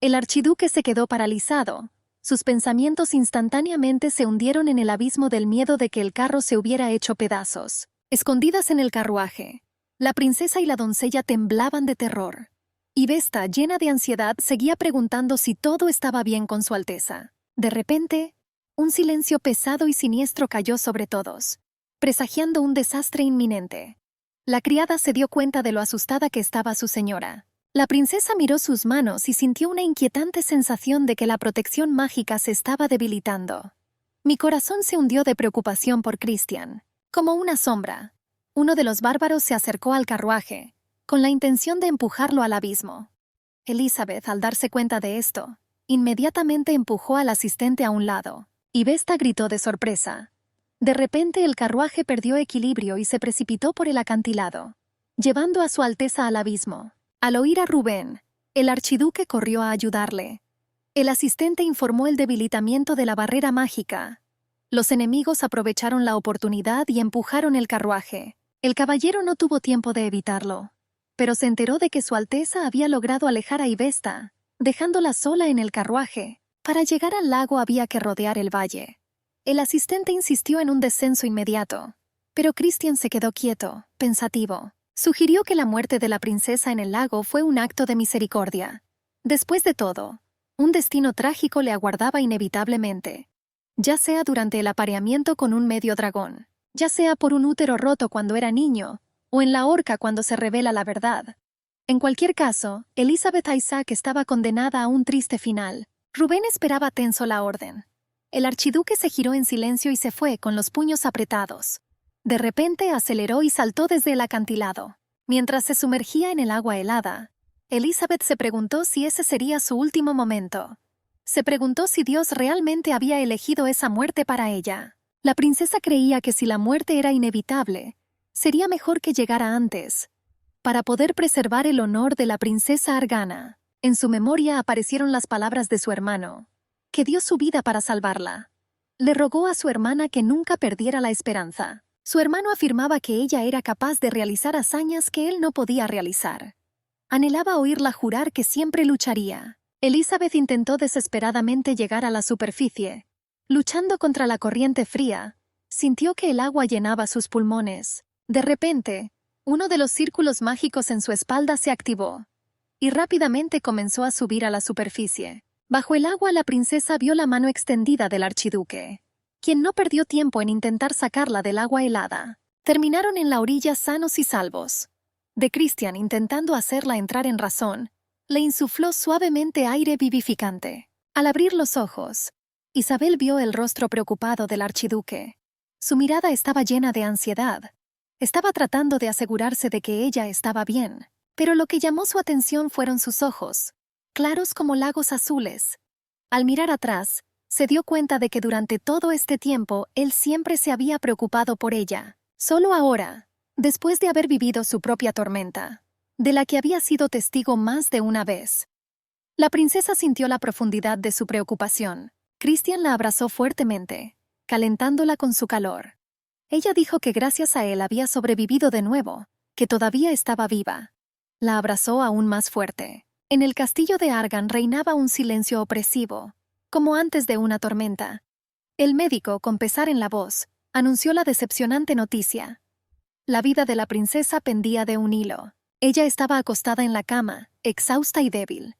El archiduque se quedó paralizado. Sus pensamientos instantáneamente se hundieron en el abismo del miedo de que el carro se hubiera hecho pedazos. Escondidas en el carruaje, la princesa y la doncella temblaban de terror. Y Vesta, llena de ansiedad, seguía preguntando si todo estaba bien con su alteza. De repente, un silencio pesado y siniestro cayó sobre todos, presagiando un desastre inminente. La criada se dio cuenta de lo asustada que estaba su señora. La princesa miró sus manos y sintió una inquietante sensación de que la protección mágica se estaba debilitando. Mi corazón se hundió de preocupación por Christian. Como una sombra, uno de los bárbaros se acercó al carruaje, con la intención de empujarlo al abismo. Elizabeth, al darse cuenta de esto, inmediatamente empujó al asistente a un lado, y Vesta gritó de sorpresa. De repente el carruaje perdió equilibrio y se precipitó por el acantilado, llevando a su alteza al abismo. Al oír a Rubén, el archiduque corrió a ayudarle. El asistente informó el debilitamiento de la barrera mágica. Los enemigos aprovecharon la oportunidad y empujaron el carruaje. El caballero no tuvo tiempo de evitarlo, pero se enteró de que su alteza había logrado alejar a Ivesta, dejándola sola en el carruaje. Para llegar al lago había que rodear el valle. El asistente insistió en un descenso inmediato, pero Christian se quedó quieto, pensativo. Sugirió que la muerte de la princesa en el lago fue un acto de misericordia. Después de todo, un destino trágico le aguardaba inevitablemente, ya sea durante el apareamiento con un medio dragón, ya sea por un útero roto cuando era niño, o en la horca cuando se revela la verdad. En cualquier caso, Elizabeth Isaac estaba condenada a un triste final. Rubén esperaba tenso la orden. El archiduque se giró en silencio y se fue con los puños apretados. De repente aceleró y saltó desde el acantilado. Mientras se sumergía en el agua helada, Elizabeth se preguntó si ese sería su último momento. Se preguntó si Dios realmente había elegido esa muerte para ella. La princesa creía que si la muerte era inevitable, sería mejor que llegara antes, para poder preservar el honor de la princesa Argana. En su memoria aparecieron las palabras de su hermano, que dio su vida para salvarla. Le rogó a su hermana que nunca perdiera la esperanza. Su hermano afirmaba que ella era capaz de realizar hazañas que él no podía realizar. Anhelaba oírla jurar que siempre lucharía. Elizabeth intentó desesperadamente llegar a la superficie. Luchando contra la corriente fría, sintió que el agua llenaba sus pulmones. De repente, uno de los círculos mágicos en su espalda se activó, y rápidamente comenzó a subir a la superficie. Bajo el agua, la princesa vio la mano extendida del archiduque, quien no perdió tiempo en intentar sacarla del agua helada. Terminaron en la orilla sanos y salvos. De Christian, intentando hacerla entrar en razón, le insufló suavemente aire vivificante. Al abrir los ojos, Isabel vio el rostro preocupado del archiduque. Su mirada estaba llena de ansiedad. Estaba tratando de asegurarse de que ella estaba bien, pero lo que llamó su atención fueron sus ojos, claros como lagos azules. Al mirar atrás, se dio cuenta de que durante todo este tiempo él siempre se había preocupado por ella. Solo ahora, después de haber vivido su propia tormenta, de la que había sido testigo más de una vez. La princesa sintió la profundidad de su preocupación. Christian la abrazó fuertemente, calentándola con su calor. Ella dijo que gracias a él había sobrevivido de nuevo, que todavía estaba viva. La abrazó aún más fuerte. En el castillo de Argan reinaba un silencio opresivo, como antes de una tormenta. El médico, con pesar en la voz, anunció la decepcionante noticia. La vida de la princesa pendía de un hilo. Ella estaba acostada en la cama, exhausta y débil.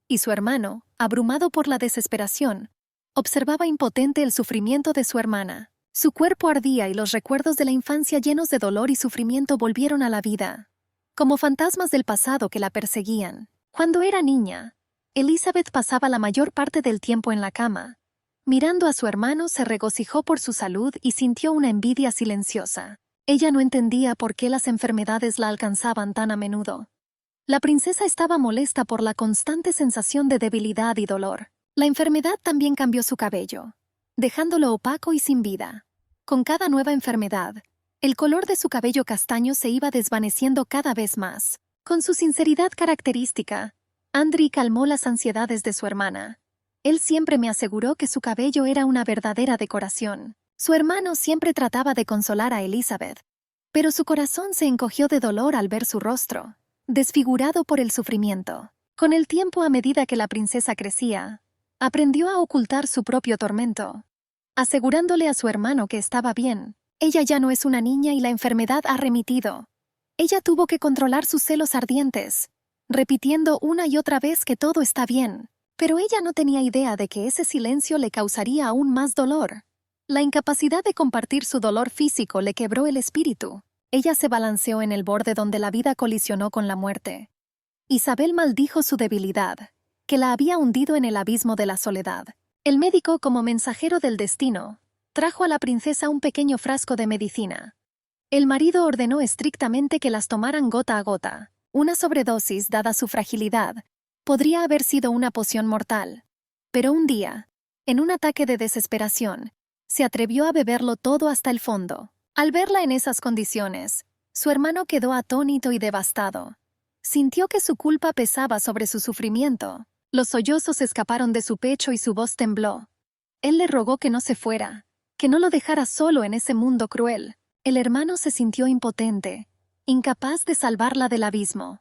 Y su hermano, abrumado por la desesperación, observaba impotente el sufrimiento de su hermana. Su cuerpo ardía y los recuerdos de la infancia llenos de dolor y sufrimiento volvieron a la vida, como fantasmas del pasado que la perseguían. Cuando era niña, Elizabeth pasaba la mayor parte del tiempo en la cama. Mirando a su hermano, se regocijó por su salud y sintió una envidia silenciosa. Ella no entendía por qué las enfermedades la alcanzaban tan a menudo. La princesa estaba molesta por la constante sensación de debilidad y dolor. La enfermedad también cambió su cabello, dejándolo opaco y sin vida. Con cada nueva enfermedad, el color de su cabello castaño se iba desvaneciendo cada vez más. Con su sinceridad característica, Andri calmó las ansiedades de su hermana. Él siempre me aseguró que su cabello era una verdadera decoración. Su hermano siempre trataba de consolar a Elizabeth, pero su corazón se encogió de dolor al ver su rostro, desfigurado por el sufrimiento. Con el tiempo, a medida que la princesa crecía, aprendió a ocultar su propio tormento, asegurándole a su hermano que estaba bien. Ella ya no es una niña y la enfermedad ha remitido. Ella tuvo que controlar sus celos ardientes, repitiendo una y otra vez que todo está bien, pero ella no tenía idea de que ese silencio le causaría aún más dolor. La incapacidad de compartir su dolor físico le quebró el espíritu. Ella se balanceó en el borde donde la vida colisionó con la muerte. Isabel maldijo su debilidad, que la había hundido en el abismo de la soledad. El médico, como mensajero del destino, trajo a la princesa un pequeño frasco de medicina. El marido ordenó estrictamente que las tomaran gota a gota. Una sobredosis, dada su fragilidad, podría haber sido una poción mortal. Pero un día, en un ataque de desesperación, se atrevió a beberlo todo hasta el fondo. Al verla en esas condiciones, su hermano quedó atónito y devastado. Sintió que su culpa pesaba sobre su sufrimiento. Los sollozos escaparon de su pecho y su voz tembló. Él le rogó que no se fuera, que no lo dejara solo en ese mundo cruel. El hermano se sintió impotente, incapaz de salvarla del abismo.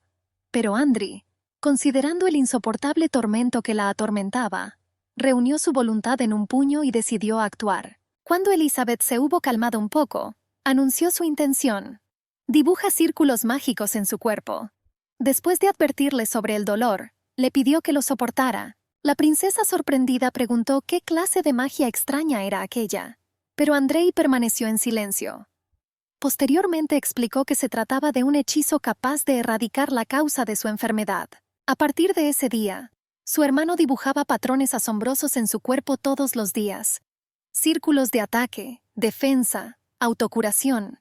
Pero Andri, considerando el insoportable tormento que la atormentaba, reunió su voluntad en un puño y decidió actuar. Cuando Elizabeth se hubo calmado un poco, anunció su intención. Dibuja círculos mágicos en su cuerpo. Después de advertirle sobre el dolor, le pidió que lo soportara. La princesa, sorprendida, preguntó qué clase de magia extraña era aquella, pero Andrei permaneció en silencio. Posteriormente explicó que se trataba de un hechizo capaz de erradicar la causa de su enfermedad. A partir de ese día, su hermano dibujaba patrones asombrosos en su cuerpo todos los días. Círculos de ataque, defensa, autocuración.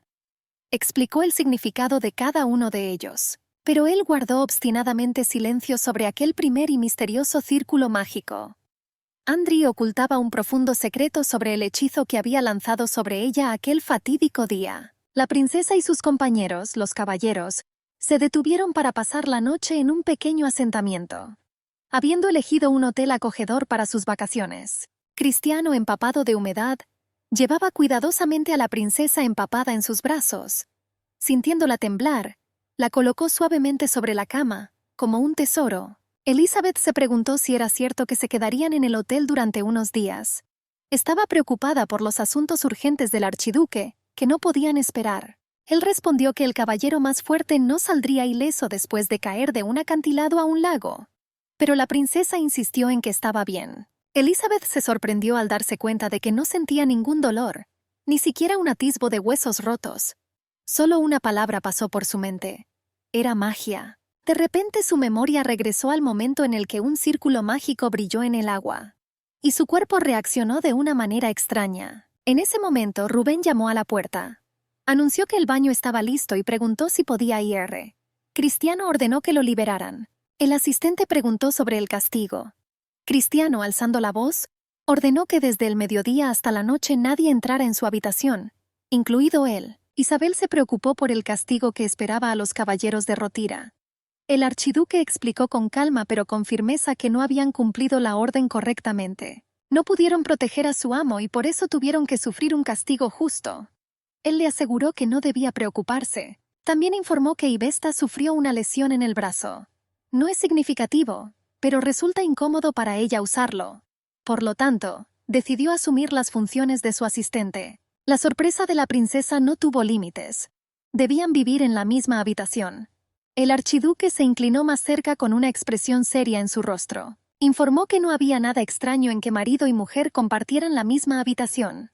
Explicó el significado de cada uno de ellos, pero él guardó obstinadamente silencio sobre aquel primer y misterioso círculo mágico. Andri ocultaba un profundo secreto sobre el hechizo que había lanzado sobre ella aquel fatídico día. La princesa y sus compañeros, los caballeros, se detuvieron para pasar la noche en un pequeño asentamiento, habiendo elegido un hotel acogedor para sus vacaciones. Cristiano, empapado de humedad, Llevaba cuidadosamente a la princesa empapada en sus brazos. Sintiéndola temblar, la colocó suavemente sobre la cama, como un tesoro. Elizabeth se preguntó si era cierto que se quedarían en el hotel durante unos días. Estaba preocupada por los asuntos urgentes del archiduque, que no podían esperar. Él respondió que el caballero más fuerte no saldría ileso después de caer de un acantilado a un lago. Pero la princesa insistió en que estaba bien. Elizabeth se sorprendió al darse cuenta de que no sentía ningún dolor, ni siquiera un atisbo de huesos rotos. Solo una palabra pasó por su mente. Era magia. De repente su memoria regresó al momento en el que un círculo mágico brilló en el agua. Y su cuerpo reaccionó de una manera extraña. En ese momento, Rubén llamó a la puerta. Anunció que el baño estaba listo y preguntó si podía ir. Cristiano ordenó que lo liberaran. El asistente preguntó sobre el castigo. Cristiano, alzando la voz, ordenó que desde el mediodía hasta la noche nadie entrara en su habitación, incluido él. Isabel se preocupó por el castigo que esperaba a los caballeros de Rotira. El archiduque explicó con calma pero con firmeza que no habían cumplido la orden correctamente. No pudieron proteger a su amo y por eso tuvieron que sufrir un castigo justo. Él le aseguró que no debía preocuparse. También informó que Ivesta sufrió una lesión en el brazo. No es significativo, pero resulta incómodo para ella usarlo. Por lo tanto, decidió asumir las funciones de su asistente. La sorpresa de la princesa no tuvo límites. Debían vivir en la misma habitación. El archiduque se inclinó más cerca con una expresión seria en su rostro. Informó que no había nada extraño en que marido y mujer compartieran la misma habitación.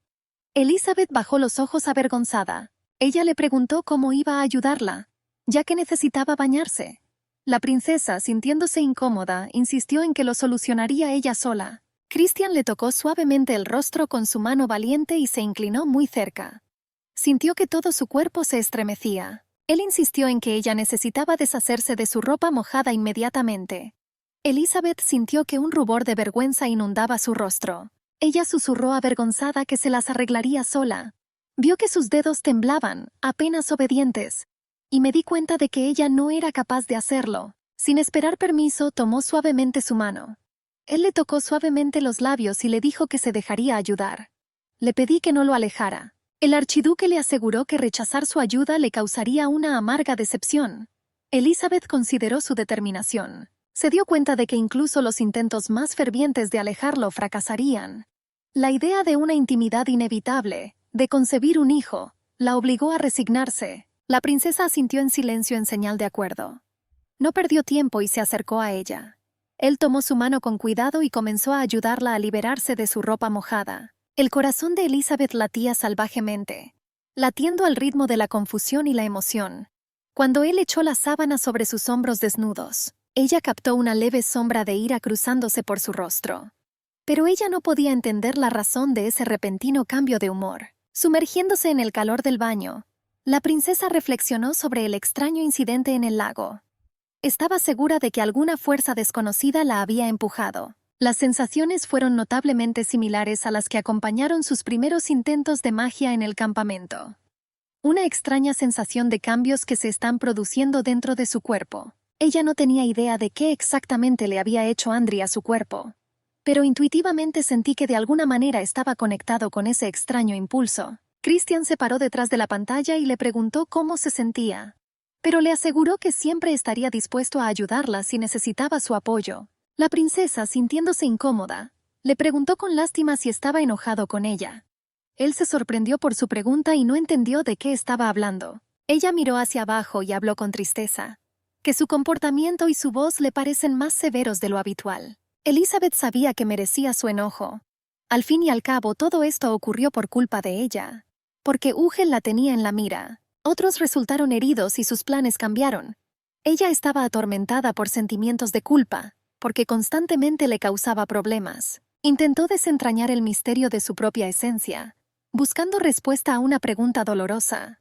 Elizabeth bajó los ojos avergonzada. Ella le preguntó cómo iba a ayudarla, ya que necesitaba bañarse. La princesa, sintiéndose incómoda, insistió en que lo solucionaría ella sola. Christian le tocó suavemente el rostro con su mano valiente y se inclinó muy cerca. Sintió que todo su cuerpo se estremecía. Él insistió en que ella necesitaba deshacerse de su ropa mojada inmediatamente. Elizabeth sintió que un rubor de vergüenza inundaba su rostro. Ella susurró avergonzada que se las arreglaría sola. Vio que sus dedos temblaban, apenas obedientes, y me di cuenta de que ella no era capaz de hacerlo. Sin esperar permiso, tomó suavemente su mano. Él le tocó suavemente los labios y le dijo que se dejaría ayudar. Le pedí que no lo alejara. El archiduque le aseguró que rechazar su ayuda le causaría una amarga decepción. Elizabeth consideró su determinación. Se dio cuenta de que incluso los intentos más fervientes de alejarlo fracasarían. La idea de una intimidad inevitable, de concebir un hijo, la obligó a resignarse. La princesa asintió en silencio en señal de acuerdo. No perdió tiempo y se acercó a ella. Él tomó su mano con cuidado y comenzó a ayudarla a liberarse de su ropa mojada. El corazón de Elizabeth latía salvajemente, latiendo al ritmo de la confusión y la emoción. Cuando él echó la sábana sobre sus hombros desnudos, ella captó una leve sombra de ira cruzándose por su rostro. Pero ella no podía entender la razón de ese repentino cambio de humor. Sumergiéndose en el calor del baño, la princesa reflexionó sobre el extraño incidente en el lago. Estaba segura de que alguna fuerza desconocida la había empujado. Las sensaciones fueron notablemente similares a las que acompañaron sus primeros intentos de magia en el campamento. Una extraña sensación de cambios que se están produciendo dentro de su cuerpo. Ella no tenía idea de qué exactamente le había hecho Andri a su cuerpo, pero intuitivamente sentí que de alguna manera estaba conectado con ese extraño impulso. Christian se paró detrás de la pantalla y le preguntó cómo se sentía, pero le aseguró que siempre estaría dispuesto a ayudarla si necesitaba su apoyo. La princesa, sintiéndose incómoda, le preguntó con lástima si estaba enojado con ella. Él se sorprendió por su pregunta y no entendió de qué estaba hablando. Ella miró hacia abajo y habló con tristeza, que su comportamiento y su voz le parecen más severos de lo habitual. Elizabeth sabía que merecía su enojo. Al fin y al cabo, todo esto ocurrió por culpa de ella, porque Ugel la tenía en la mira. Otros resultaron heridos y sus planes cambiaron. Ella estaba atormentada por sentimientos de culpa, porque constantemente le causaba problemas. Intentó desentrañar el misterio de su propia esencia, buscando respuesta a una pregunta dolorosa.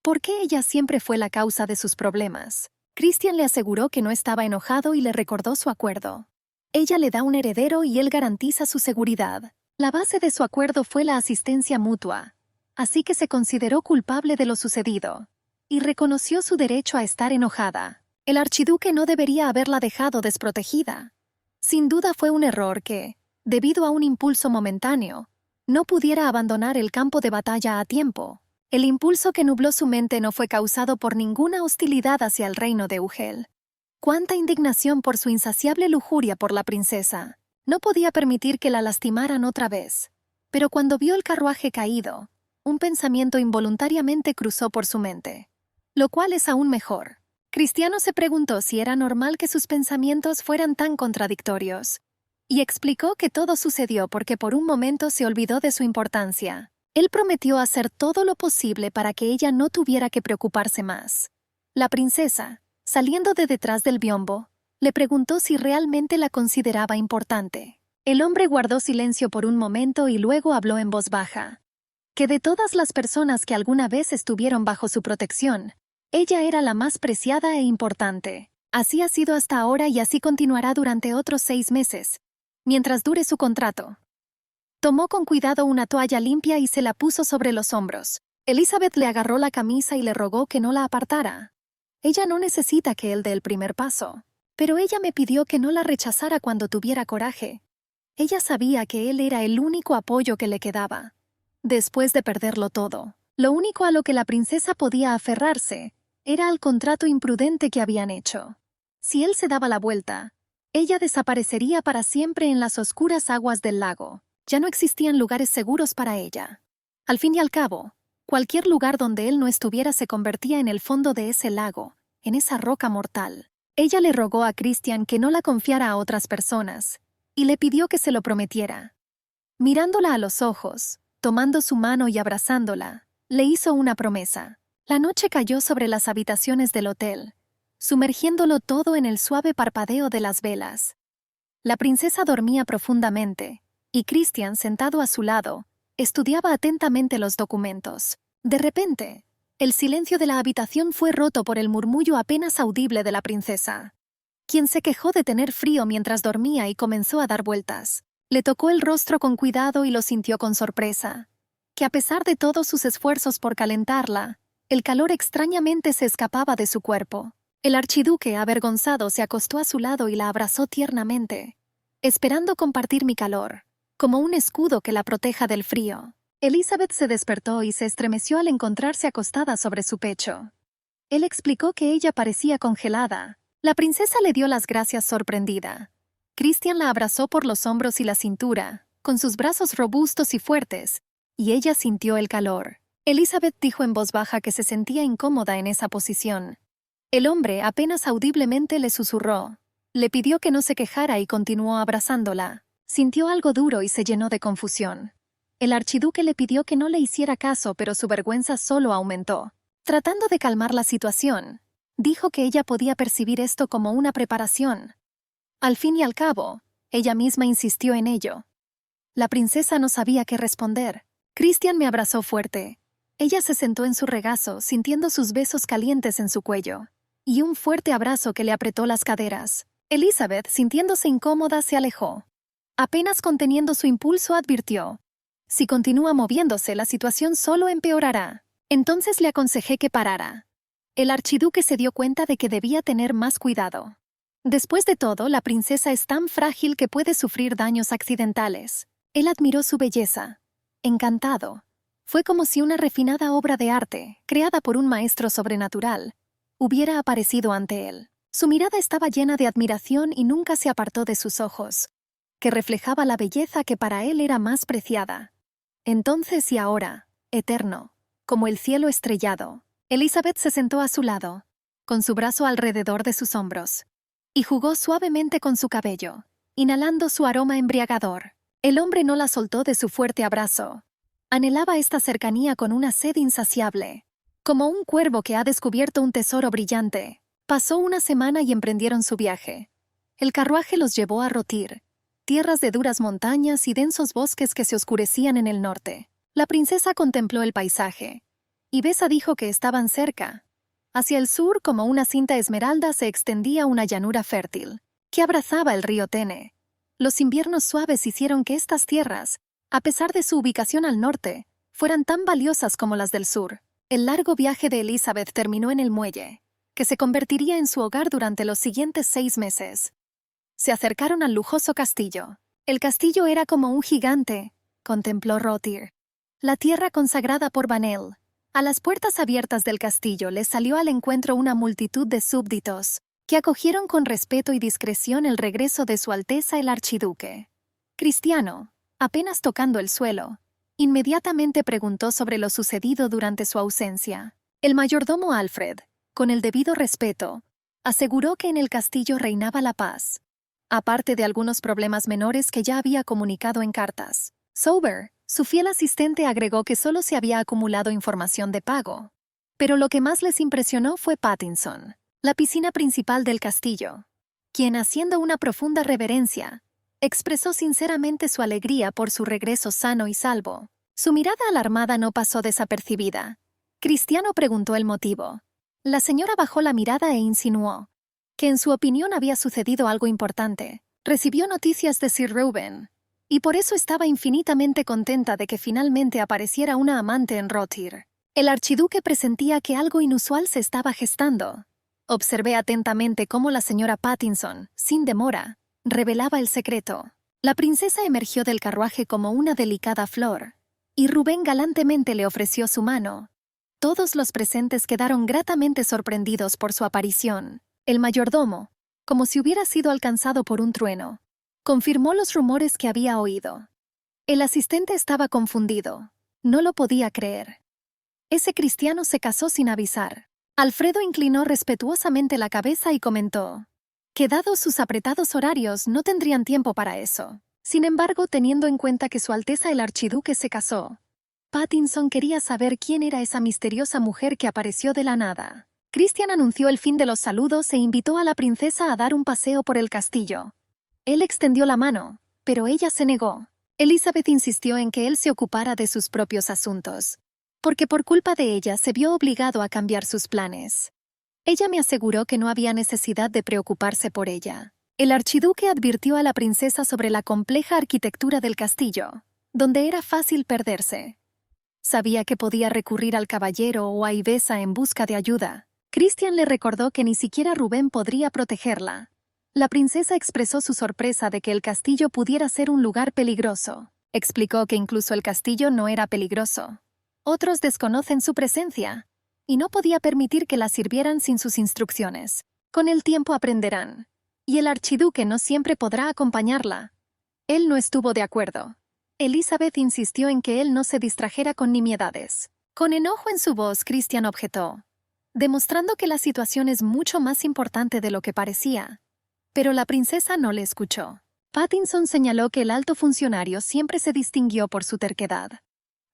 ¿Por qué ella siempre fue la causa de sus problemas? Christian le aseguró que no estaba enojado y le recordó su acuerdo. Ella le da un heredero y él garantiza su seguridad. La base de su acuerdo fue la asistencia mutua, así que se consideró culpable de lo sucedido, y reconoció su derecho a estar enojada. El archiduque no debería haberla dejado desprotegida. Sin duda fue un error que, debido a un impulso momentáneo, no pudiera abandonar el campo de batalla a tiempo. El impulso que nubló su mente no fue causado por ninguna hostilidad hacia el reino de Ugel. Cuánta indignación por su insaciable lujuria por la princesa. No podía permitir que la lastimaran otra vez. Pero cuando vio el carruaje caído, un pensamiento involuntariamente cruzó por su mente. Lo cual es aún mejor. Cristiano se preguntó si era normal que sus pensamientos fueran tan contradictorios. Y explicó que todo sucedió porque por un momento se olvidó de su importancia. Él prometió hacer todo lo posible para que ella no tuviera que preocuparse más. La princesa, saliendo de detrás del biombo, le preguntó si realmente la consideraba importante. El hombre guardó silencio por un momento y luego habló en voz baja. Que de todas las personas que alguna vez estuvieron bajo su protección, ella era la más preciada e importante. Así ha sido hasta ahora y así continuará durante otros 6 meses, mientras dure su contrato. Tomó con cuidado una toalla limpia y se la puso sobre los hombros. Elizabeth le agarró la camisa y le rogó que no la apartara. Ella no necesita que él dé el primer paso, pero ella me pidió que no la rechazara cuando tuviera coraje. Ella sabía que él era el único apoyo que le quedaba. Después de perderlo todo, lo único a lo que la princesa podía aferrarse era al contrato imprudente que habían hecho. Si él se daba la vuelta, ella desaparecería para siempre en las oscuras aguas del lago. Ya no existían lugares seguros para ella. Al fin y al cabo, cualquier lugar donde él no estuviera se convertía en el fondo de ese lago, en esa roca mortal. Ella le rogó a Christian que no la confiara a otras personas, y le pidió que se lo prometiera. Mirándola a los ojos, tomando su mano y abrazándola, le hizo una promesa. La noche cayó sobre las habitaciones del hotel, sumergiéndolo todo en el suave parpadeo de las velas. La princesa dormía profundamente, y Christian, sentado a su lado, estudiaba atentamente los documentos. De repente, el silencio de la habitación fue roto por el murmullo apenas audible de la princesa, quien se quejó de tener frío mientras dormía y comenzó a dar vueltas. Le tocó el rostro con cuidado y lo sintió con sorpresa, que a pesar de todos sus esfuerzos por calentarla, el calor extrañamente se escapaba de su cuerpo. El archiduque, avergonzado, se acostó a su lado y la abrazó tiernamente, esperando compartir mi calor, como un escudo que la proteja del frío. Elizabeth se despertó y se estremeció al encontrarse acostada sobre su pecho. Él explicó que ella parecía congelada. La princesa le dio las gracias sorprendida. Christian la abrazó por los hombros y la cintura, con sus brazos robustos y fuertes, y ella sintió el calor. Elizabeth dijo en voz baja que se sentía incómoda en esa posición. El hombre apenas audiblemente le susurró. Le pidió que no se quejara y continuó abrazándola. Sintió algo duro y se llenó de confusión. El archiduque le pidió que no le hiciera caso, pero su vergüenza solo aumentó. Tratando de calmar la situación, dijo que ella podía percibir esto como una preparación. Al fin y al cabo, ella misma insistió en ello. La princesa no sabía qué responder. Christian me abrazó fuerte. Ella se sentó en su regazo, sintiendo sus besos calientes en su cuello, y un fuerte abrazo que le apretó las caderas. Elizabeth, sintiéndose incómoda, se alejó. Apenas conteniendo su impulso, advirtió: si continúa moviéndose, la situación solo empeorará. Entonces le aconsejé que parara. El archiduque se dio cuenta de que debía tener más cuidado. Después de todo, la princesa es tan frágil que puede sufrir daños accidentales. Él admiró su belleza. Encantado. Fue como si una refinada obra de arte, creada por un maestro sobrenatural, hubiera aparecido ante él. Su mirada estaba llena de admiración y nunca se apartó de sus ojos, que reflejaba la belleza que para él era más preciada. Entonces y ahora, eterno, como el cielo estrellado, Elizabeth se sentó a su lado, con su brazo alrededor de sus hombros, y jugó suavemente con su cabello, inhalando su aroma embriagador. El hombre no la soltó de su fuerte abrazo. Anhelaba esta cercanía con una sed insaciable, como un cuervo que ha descubierto un tesoro brillante. Pasó una semana y emprendieron su viaje. El carruaje los llevó a Rotir, tierras de duras montañas y densos bosques que se oscurecían en el norte. La princesa contempló el paisaje, y Besa dijo que estaban cerca. Hacia el sur, como una cinta esmeralda, se extendía una llanura fértil, que abrazaba el río Tene. Los inviernos suaves hicieron que estas tierras, a pesar de su ubicación al norte, fueran tan valiosas como las del sur. El largo viaje de Elizabeth terminó en el muelle, que se convertiría en su hogar durante los siguientes 6 meses. Se acercaron al lujoso castillo. El castillo era como un gigante, contempló Rotir. La tierra consagrada por Vanel. A las puertas abiertas del castillo les salió al encuentro una multitud de súbditos, que acogieron con respeto y discreción el regreso de Su Alteza el Archiduque. Cristiano, apenas tocando el suelo, inmediatamente preguntó sobre lo sucedido durante su ausencia. El mayordomo Alfred, con el debido respeto, aseguró que en el castillo reinaba la paz, aparte de algunos problemas menores que ya había comunicado en cartas. Sober, su fiel asistente, agregó que solo se había acumulado información de pago. Pero lo que más les impresionó fue Pattinson, la piscina principal del castillo, quien, haciendo una profunda reverencia, expresó sinceramente su alegría por su regreso sano y salvo. Su mirada alarmada no pasó desapercibida. Cristiano preguntó el motivo. La señora bajó la mirada e insinuó que en su opinión había sucedido algo importante. Recibió noticias de Sir Reuben, y por eso estaba infinitamente contenta de que finalmente apareciera una amante en Rotir. El archiduque presentía que algo inusual se estaba gestando. Observé atentamente cómo la señora Pattinson, sin demora, revelaba el secreto. La princesa emergió del carruaje como una delicada flor, y Rubén galantemente le ofreció su mano. Todos los presentes quedaron gratamente sorprendidos por su aparición. El mayordomo, como si hubiera sido alcanzado por un trueno, confirmó los rumores que había oído. El asistente estaba confundido. No lo podía creer. Ese cristiano se casó sin avisar. Alfredo inclinó respetuosamente la cabeza y comentó que, dados sus apretados horarios, no tendrían tiempo para eso. Sin embargo, teniendo en cuenta que Su Alteza el Archiduque se casó, Pattinson quería saber quién era esa misteriosa mujer que apareció de la nada. Christian anunció el fin de los saludos e invitó a la princesa a dar un paseo por el castillo. Él extendió la mano, pero ella se negó. Elizabeth insistió en que él se ocupara de sus propios asuntos, porque por culpa de ella se vio obligado a cambiar sus planes. Ella me aseguró que no había necesidad de preocuparse por ella. El archiduque advirtió a la princesa sobre la compleja arquitectura del castillo, donde era fácil perderse. Sabía que podía recurrir al caballero o a Ivesa en busca de ayuda. Christian le recordó que ni siquiera Rubén podría protegerla. La princesa expresó su sorpresa de que el castillo pudiera ser un lugar peligroso. Explicó que incluso el castillo no era peligroso. Otros desconocen su presencia, y no podía permitir que la sirvieran sin sus instrucciones. Con el tiempo aprenderán, y el archiduque no siempre podrá acompañarla. Él no estuvo de acuerdo. Elizabeth insistió en que él no se distrajera con nimiedades. Con enojo en su voz, Christian objetó, demostrando que la situación es mucho más importante de lo que parecía. Pero la princesa no le escuchó. Pattinson señaló que el alto funcionario siempre se distinguió por su terquedad.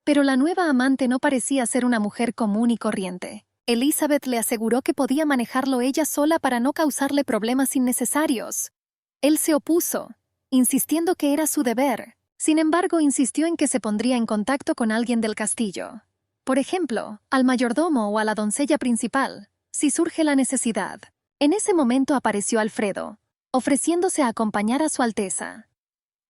Pero la nueva amante no parecía ser una mujer común y corriente. Elizabeth le aseguró que podía manejarlo ella sola para no causarle problemas innecesarios. Él se opuso, insistiendo que era su deber. Sin embargo, insistió en que se pondría en contacto con alguien del castillo. Por ejemplo, al mayordomo o a la doncella principal, si surge la necesidad. En ese momento apareció Alfredo, ofreciéndose a acompañar a Su Alteza.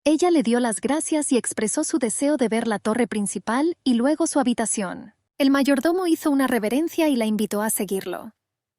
Ella le dio las gracias y expresó su deseo de ver la torre principal y luego su habitación. El mayordomo hizo una reverencia y la invitó a seguirlo,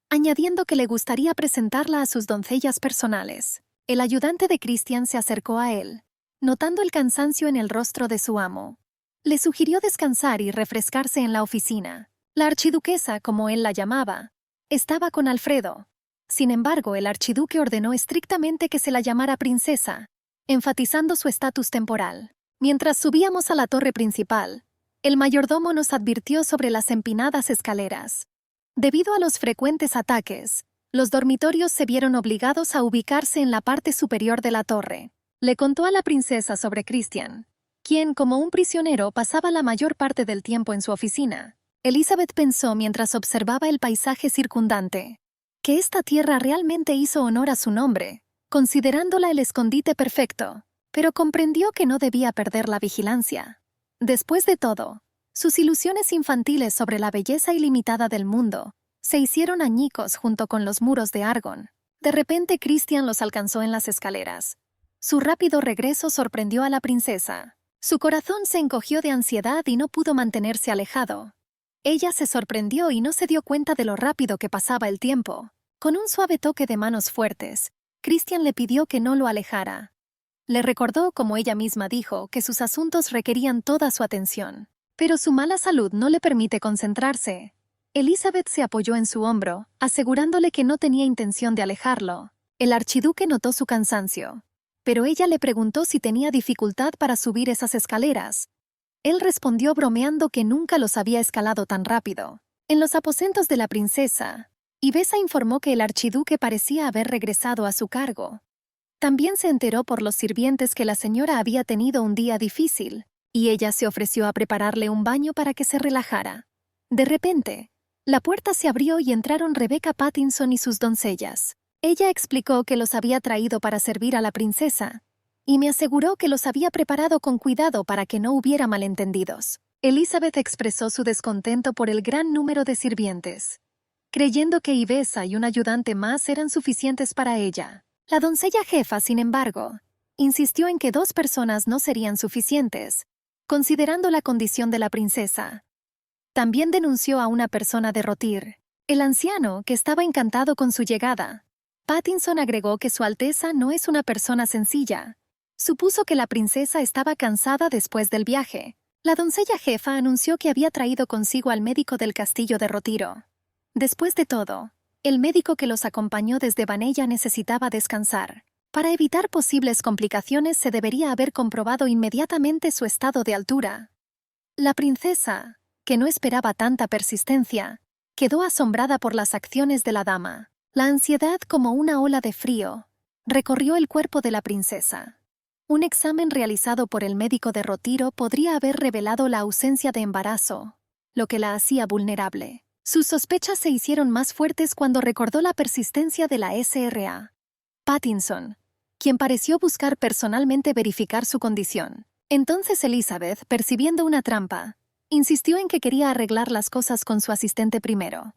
añadiendo que le gustaría presentarla a sus doncellas personales. El ayudante de Christian se acercó a él, notando el cansancio en el rostro de su amo. Le sugirió descansar y refrescarse en la oficina. La archiduquesa, como él la llamaba, estaba con Alfredo. Sin embargo, el archiduque ordenó estrictamente que se la llamara princesa, enfatizando su estatus temporal. Mientras subíamos a la torre principal, el mayordomo nos advirtió sobre las empinadas escaleras. Debido a los frecuentes ataques, los dormitorios se vieron obligados a ubicarse en la parte superior de la torre. Le contó a la princesa sobre Christian, quien, como un prisionero, pasaba la mayor parte del tiempo en su oficina. Elizabeth pensó mientras observaba el paisaje circundante, que esta tierra realmente hizo honor a su nombre, considerándola el escondite perfecto, pero comprendió que no debía perder la vigilancia. Después de todo, sus ilusiones infantiles sobre la belleza ilimitada del mundo se hicieron añicos junto con los muros de Argon. De repente, Christian los alcanzó en las escaleras. Su rápido regreso sorprendió a la princesa. Su corazón se encogió de ansiedad y no pudo mantenerse alejado. Ella se sorprendió y no se dio cuenta de lo rápido que pasaba el tiempo. Con un suave toque de manos fuertes, Christian le pidió que no lo alejara. Le recordó, como ella misma dijo, que sus asuntos requerían toda su atención. Pero su mala salud no le permite concentrarse. Elizabeth se apoyó en su hombro, asegurándole que no tenía intención de alejarlo. El archiduque notó su cansancio, pero ella le preguntó si tenía dificultad para subir esas escaleras. Él respondió bromeando que nunca los había escalado tan rápido. En los aposentos de la princesa, Ivesa informó que el archiduque parecía haber regresado a su cargo. También se enteró por los sirvientes que la señora había tenido un día difícil, y ella se ofreció a prepararle un baño para que se relajara. De repente, la puerta se abrió y entraron Rebecca Pattinson y sus doncellas. Ella explicó que los había traído para servir a la princesa, y me aseguró que los había preparado con cuidado para que no hubiera malentendidos. Elizabeth expresó su descontento por el gran número de sirvientes, creyendo que Ivesa y un ayudante más eran suficientes para ella. La doncella jefa, sin embargo, insistió en que 2 personas no serían suficientes, considerando la condición de la princesa. También denunció a una persona de Rotir, el anciano, que estaba encantado con su llegada. Pattinson agregó que Su Alteza no es una persona sencilla. Supuso que la princesa estaba cansada después del viaje. La doncella jefa anunció que había traído consigo al médico del castillo de Rotiro. Después de todo, el médico que los acompañó desde Vanella necesitaba descansar. Para evitar posibles complicaciones se debería haber comprobado inmediatamente su estado de altura. La princesa, que no esperaba tanta persistencia, quedó asombrada por las acciones de la dama. La ansiedad, como una ola de frío, recorrió el cuerpo de la princesa. Un examen realizado por el médico de Rotiro podría haber revelado la ausencia de embarazo, lo que la hacía vulnerable. Sus sospechas se hicieron más fuertes cuando recordó la persistencia de la SRA. Pattinson, quien pareció buscar personalmente verificar su condición. Entonces Elizabeth, percibiendo una trampa, insistió en que quería arreglar las cosas con su asistente primero.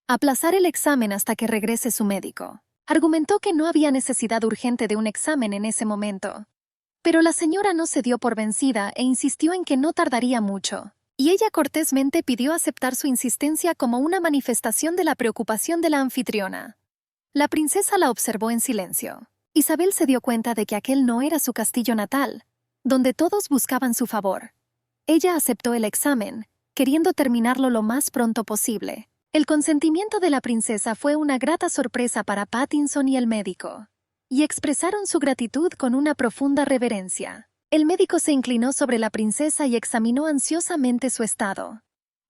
Aplazar el examen hasta que regrese su médico. Argumentó que no había necesidad urgente de un examen en ese momento. Pero la señora no se dio por vencida e insistió en que no tardaría mucho. Y ella cortésmente pidió aceptar su insistencia como una manifestación de la preocupación de la anfitriona. La princesa la observó en silencio. Isabel se dio cuenta de que aquel no era su castillo natal, donde todos buscaban su favor. Ella aceptó el examen, queriendo terminarlo lo más pronto posible. El consentimiento de la princesa fue una grata sorpresa para Pattinson y el médico, y expresaron su gratitud con una profunda reverencia. El médico se inclinó sobre la princesa y examinó ansiosamente su estado.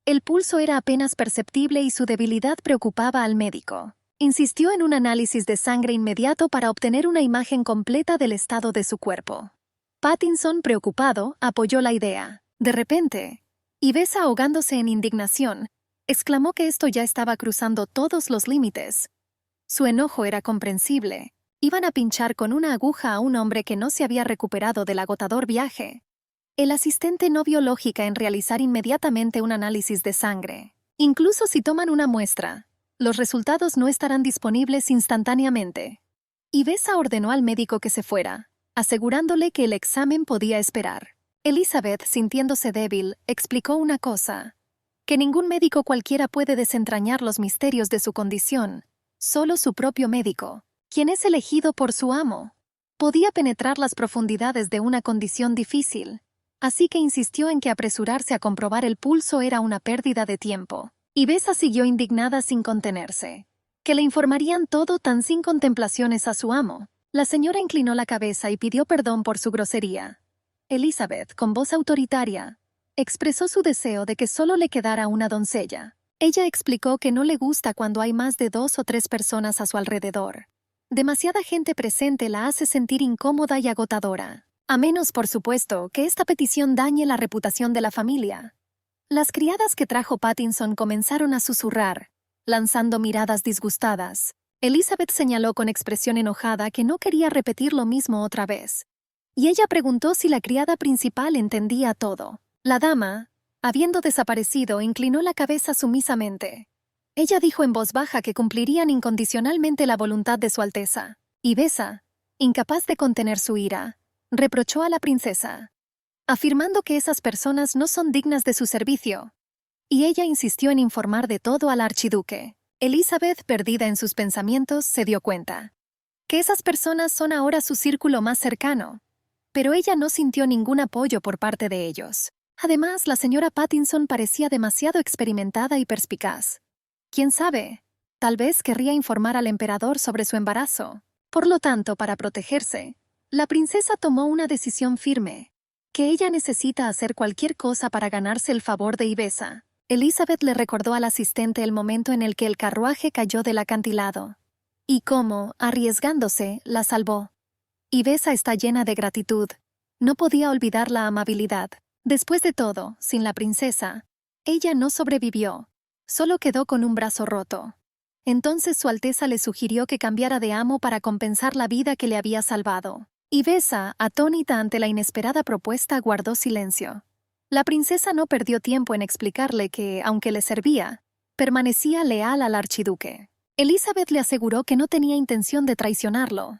El pulso era apenas perceptible y su debilidad preocupaba al médico. Insistió en un análisis de sangre inmediato para obtener una imagen completa del estado de su cuerpo. Pattinson, preocupado, apoyó la idea. De repente, Ivesa, ahogándose en indignación, exclamó que esto ya estaba cruzando todos los límites. Su enojo era comprensible. Iban a pinchar con una aguja a un hombre que no se había recuperado del agotador viaje. El asistente no vio lógica en realizar inmediatamente un análisis de sangre. Incluso si toman una muestra, los resultados no estarán disponibles instantáneamente. Ivesa ordenó al médico que se fuera, asegurándole que el examen podía esperar. Elizabeth, sintiéndose débil, explicó una cosa: que ningún médico cualquiera puede desentrañar los misterios de su condición, solo su propio médico, quien es elegido por su amo, podía penetrar las profundidades de una condición difícil, así que insistió en que apresurarse a comprobar el pulso era una pérdida de tiempo. Ivesa siguió indignada sin contenerse. Que le informarían todo tan sin contemplaciones a su amo. La señora inclinó la cabeza y pidió perdón por su grosería. Elizabeth, con voz autoritaria, expresó su deseo de que solo le quedara una doncella. Ella explicó que no le gusta cuando hay más de 2 o 3 personas a su alrededor. Demasiada gente presente la hace sentir incómoda y agotadora. A menos, por supuesto, que esta petición dañe la reputación de la familia. Las criadas que trajo Pattinson comenzaron a susurrar, lanzando miradas disgustadas. Elizabeth señaló con expresión enojada que no quería repetir lo mismo otra vez. Y ella preguntó si la criada principal entendía todo. La dama, habiendo desaparecido, inclinó la cabeza sumisamente. Ella dijo en voz baja que cumplirían incondicionalmente la voluntad de Su Alteza. Ivesa, incapaz de contener su ira, reprochó a la princesa, afirmando que esas personas no son dignas de su servicio. Y ella insistió en informar de todo al archiduque. Elizabeth, perdida en sus pensamientos, se dio cuenta que esas personas son ahora su círculo más cercano. pero ella no sintió ningún apoyo por parte de ellos. Además, la señora Pattinson parecía demasiado experimentada y perspicaz. ¿Quién sabe? Tal vez querría informar al emperador sobre su embarazo. Por lo tanto, para protegerse, la princesa tomó una decisión firme, que ella necesita hacer cualquier cosa para ganarse el favor de Ivesa. Elizabeth le recordó al asistente el momento en el que el carruaje cayó del acantilado, y cómo, arriesgándose, la salvó. Ivesa está llena de gratitud. No podía olvidar la amabilidad. Después de todo, sin la princesa, ella no sobrevivió, solo quedó con un brazo roto. Entonces Su Alteza le sugirió que cambiara de amo para compensar la vida que le había salvado. Ivesa, atónita ante la inesperada propuesta, guardó silencio. La princesa no perdió tiempo en explicarle que, aunque le servía, permanecía leal al archiduque. Elizabeth le aseguró que no tenía intención de traicionarlo.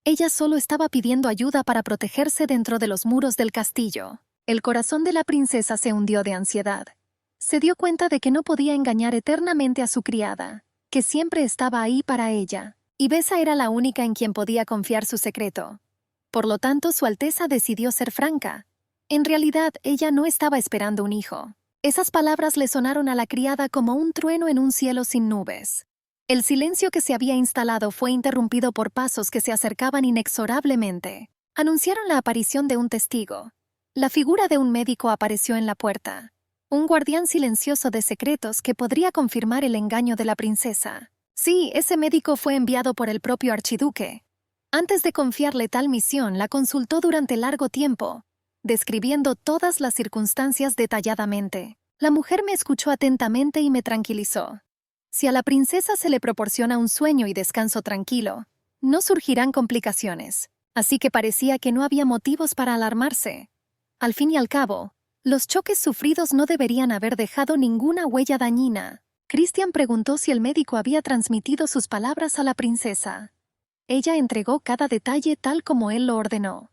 Ella solo estaba pidiendo ayuda para protegerse dentro de los muros del castillo. El corazón de la princesa se hundió de ansiedad. Se dio cuenta de que no podía engañar eternamente a su criada, que siempre estaba ahí para ella. Ivesa era la única en quien podía confiar su secreto. Por lo tanto, Su Alteza decidió ser franca. En realidad, ella no estaba esperando un hijo. Esas palabras le sonaron a la criada como un trueno en un cielo sin nubes. El silencio que se había instalado fue interrumpido por pasos que se acercaban inexorablemente. Anunciaron la aparición de un testigo. La figura de un médico apareció en la puerta. Un guardián silencioso de secretos que podría confirmar el engaño de la princesa. Sí, ese médico fue enviado por el propio archiduque. Antes de confiarle tal misión, la consultó durante largo tiempo, describiendo todas las circunstancias detalladamente. La mujer me escuchó atentamente y me tranquilizó. Si a la princesa se le proporciona un sueño y descanso tranquilo, no surgirán complicaciones, así que parecía que no había motivos para alarmarse. Al fin y al cabo, los choques sufridos no deberían haber dejado ninguna huella dañina. Christian preguntó si el médico había transmitido sus palabras a la princesa. Ella entregó cada detalle tal como él lo ordenó.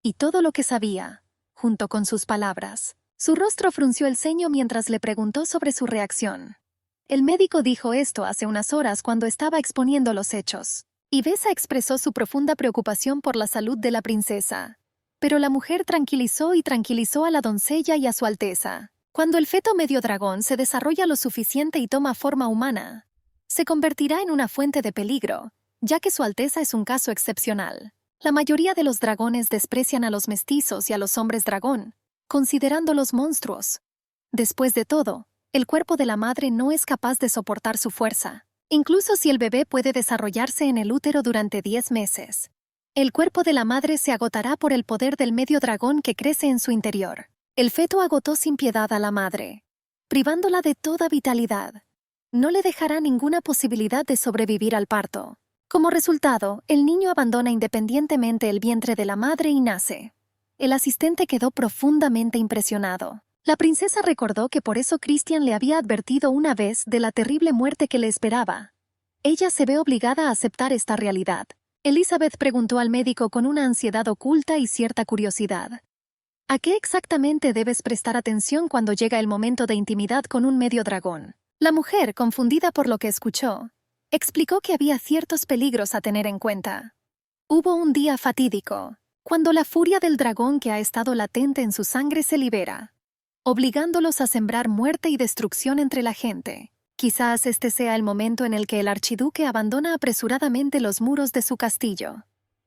Y todo lo que sabía, junto con sus palabras. Su rostro frunció el ceño mientras le preguntó sobre su reacción. El médico dijo esto hace unas horas cuando estaba exponiendo los hechos. Ivesa expresó su profunda preocupación por la salud de la princesa. Pero la mujer tranquilizó a la doncella y a Su Alteza. Cuando el feto medio dragón se desarrolla lo suficiente y toma forma humana, se convertirá en una fuente de peligro, ya que Su Alteza es un caso excepcional. La mayoría de los dragones desprecian a los mestizos y a los hombres dragón, considerándolos monstruos. Después de todo, el cuerpo de la madre no es capaz de soportar su fuerza, incluso si el bebé puede desarrollarse en el útero durante 10 meses. El cuerpo de la madre se agotará por el poder del medio dragón que crece en su interior. El feto agotó sin piedad a la madre, privándola de toda vitalidad. No le dejará ninguna posibilidad de sobrevivir al parto. Como resultado, el niño abandona independientemente el vientre de la madre y nace. El asistente quedó profundamente impresionado. La princesa recordó que por eso Christian le había advertido una vez de la terrible muerte que le esperaba. Ella se ve obligada a aceptar esta realidad. Elizabeth preguntó al médico con una ansiedad oculta y cierta curiosidad. ¿A qué exactamente debes prestar atención cuando llega el momento de intimidad con un medio dragón? La mujer, confundida por lo que escuchó, explicó que había ciertos peligros a tener en cuenta. Hubo un día fatídico, cuando la furia del dragón que ha estado latente en su sangre se libera, obligándolos a sembrar muerte y destrucción entre la gente. Quizás este sea el momento en el que el archiduque abandona apresuradamente los muros de su castillo.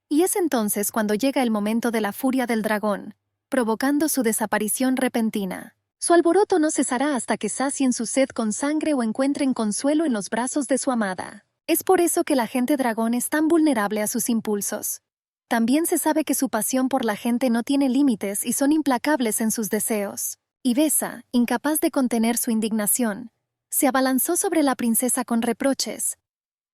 Y es entonces cuando llega el momento de la furia del dragón, provocando su desaparición repentina. Su alboroto no cesará hasta que sacien su sed con sangre o encuentren consuelo en los brazos de su amada. Es por eso que la gente dragón es tan vulnerable a sus impulsos. También se sabe que su pasión por la gente no tiene límites y son implacables en sus deseos. Ivesa, incapaz de contener su indignación, se abalanzó sobre la princesa con reproches,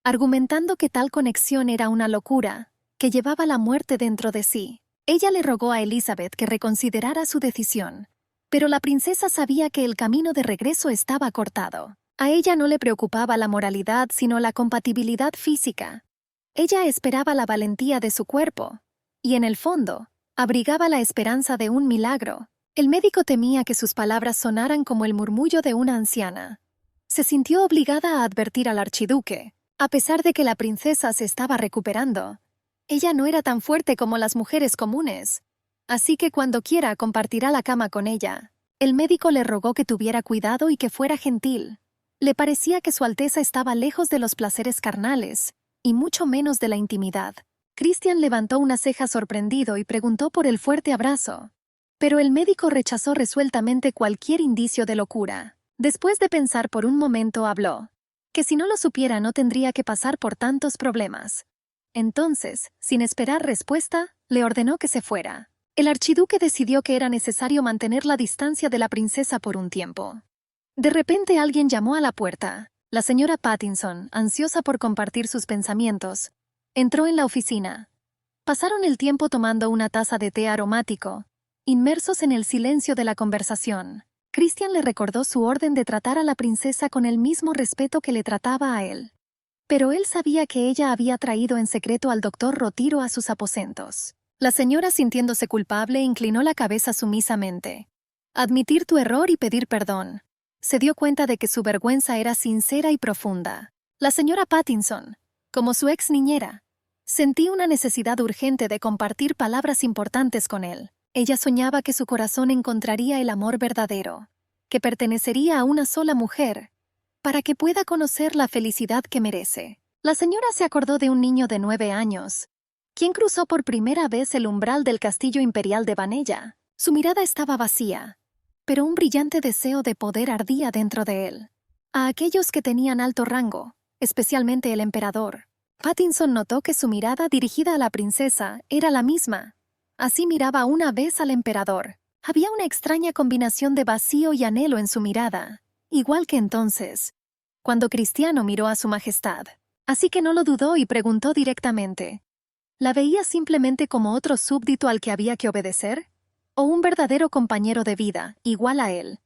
argumentando que tal conexión era una locura, que llevaba la muerte dentro de sí. Ella le rogó a Elizabeth que reconsiderara su decisión, pero la princesa sabía que el camino de regreso estaba cortado. A ella no le preocupaba la moralidad, sino la compatibilidad física. Ella esperaba la valentía de su cuerpo, y en el fondo, abrigaba la esperanza de un milagro. El médico temía que sus palabras sonaran como el murmullo de una anciana. Se sintió obligada a advertir al archiduque. A pesar de que la princesa se estaba recuperando, ella no era tan fuerte como las mujeres comunes. así que cuando quiera compartirá la cama con ella. El médico le rogó que tuviera cuidado y que fuera gentil. Le parecía que Su Alteza estaba lejos de los placeres carnales, y mucho menos de la intimidad. Christian levantó una ceja sorprendido y preguntó por el fuerte abrazo. Pero el médico rechazó resueltamente cualquier indicio de locura. Después de pensar por un momento, habló. Que si no lo supiera no tendría que pasar por tantos problemas. Entonces, sin esperar respuesta, le ordenó que se fuera. El archiduque decidió que era necesario mantener la distancia de la princesa por un tiempo. De repente alguien llamó a la puerta. La señora Pattinson, ansiosa por compartir sus pensamientos, entró en la oficina. Pasaron el tiempo tomando una taza de té aromático, inmersos en el silencio de la conversación. Christian le recordó su orden de tratar a la princesa con el mismo respeto que le trataba a él. Pero él sabía que ella había traído en secreto al doctor Rotiro a sus aposentos. La señora, sintiéndose culpable, inclinó la cabeza sumisamente. Admitir tu error y pedir perdón. Se dio cuenta de que su vergüenza era sincera y profunda. La señora Pattinson, como su ex niñera, sentía una necesidad urgente de compartir palabras importantes con él. Ella soñaba que su corazón encontraría el amor verdadero, que pertenecería a una sola mujer, para que pueda conocer la felicidad que merece. La señora se acordó de un niño de 9 años, quien cruzó por primera vez el umbral del castillo imperial de Vanella. Su mirada estaba vacía, pero un brillante deseo de poder ardía dentro de él. A aquellos que tenían alto rango, especialmente el emperador, Pattinson notó que su mirada dirigida a la princesa era la misma. Así miraba una vez al emperador. Había una extraña combinación de vacío y anhelo en su mirada, igual que entonces, cuando Cristiano miró a su majestad. Así que no lo dudó y preguntó directamente. ¿La veía simplemente como otro súbdito al que había que obedecer? ¿O un verdadero compañero de vida, igual a él?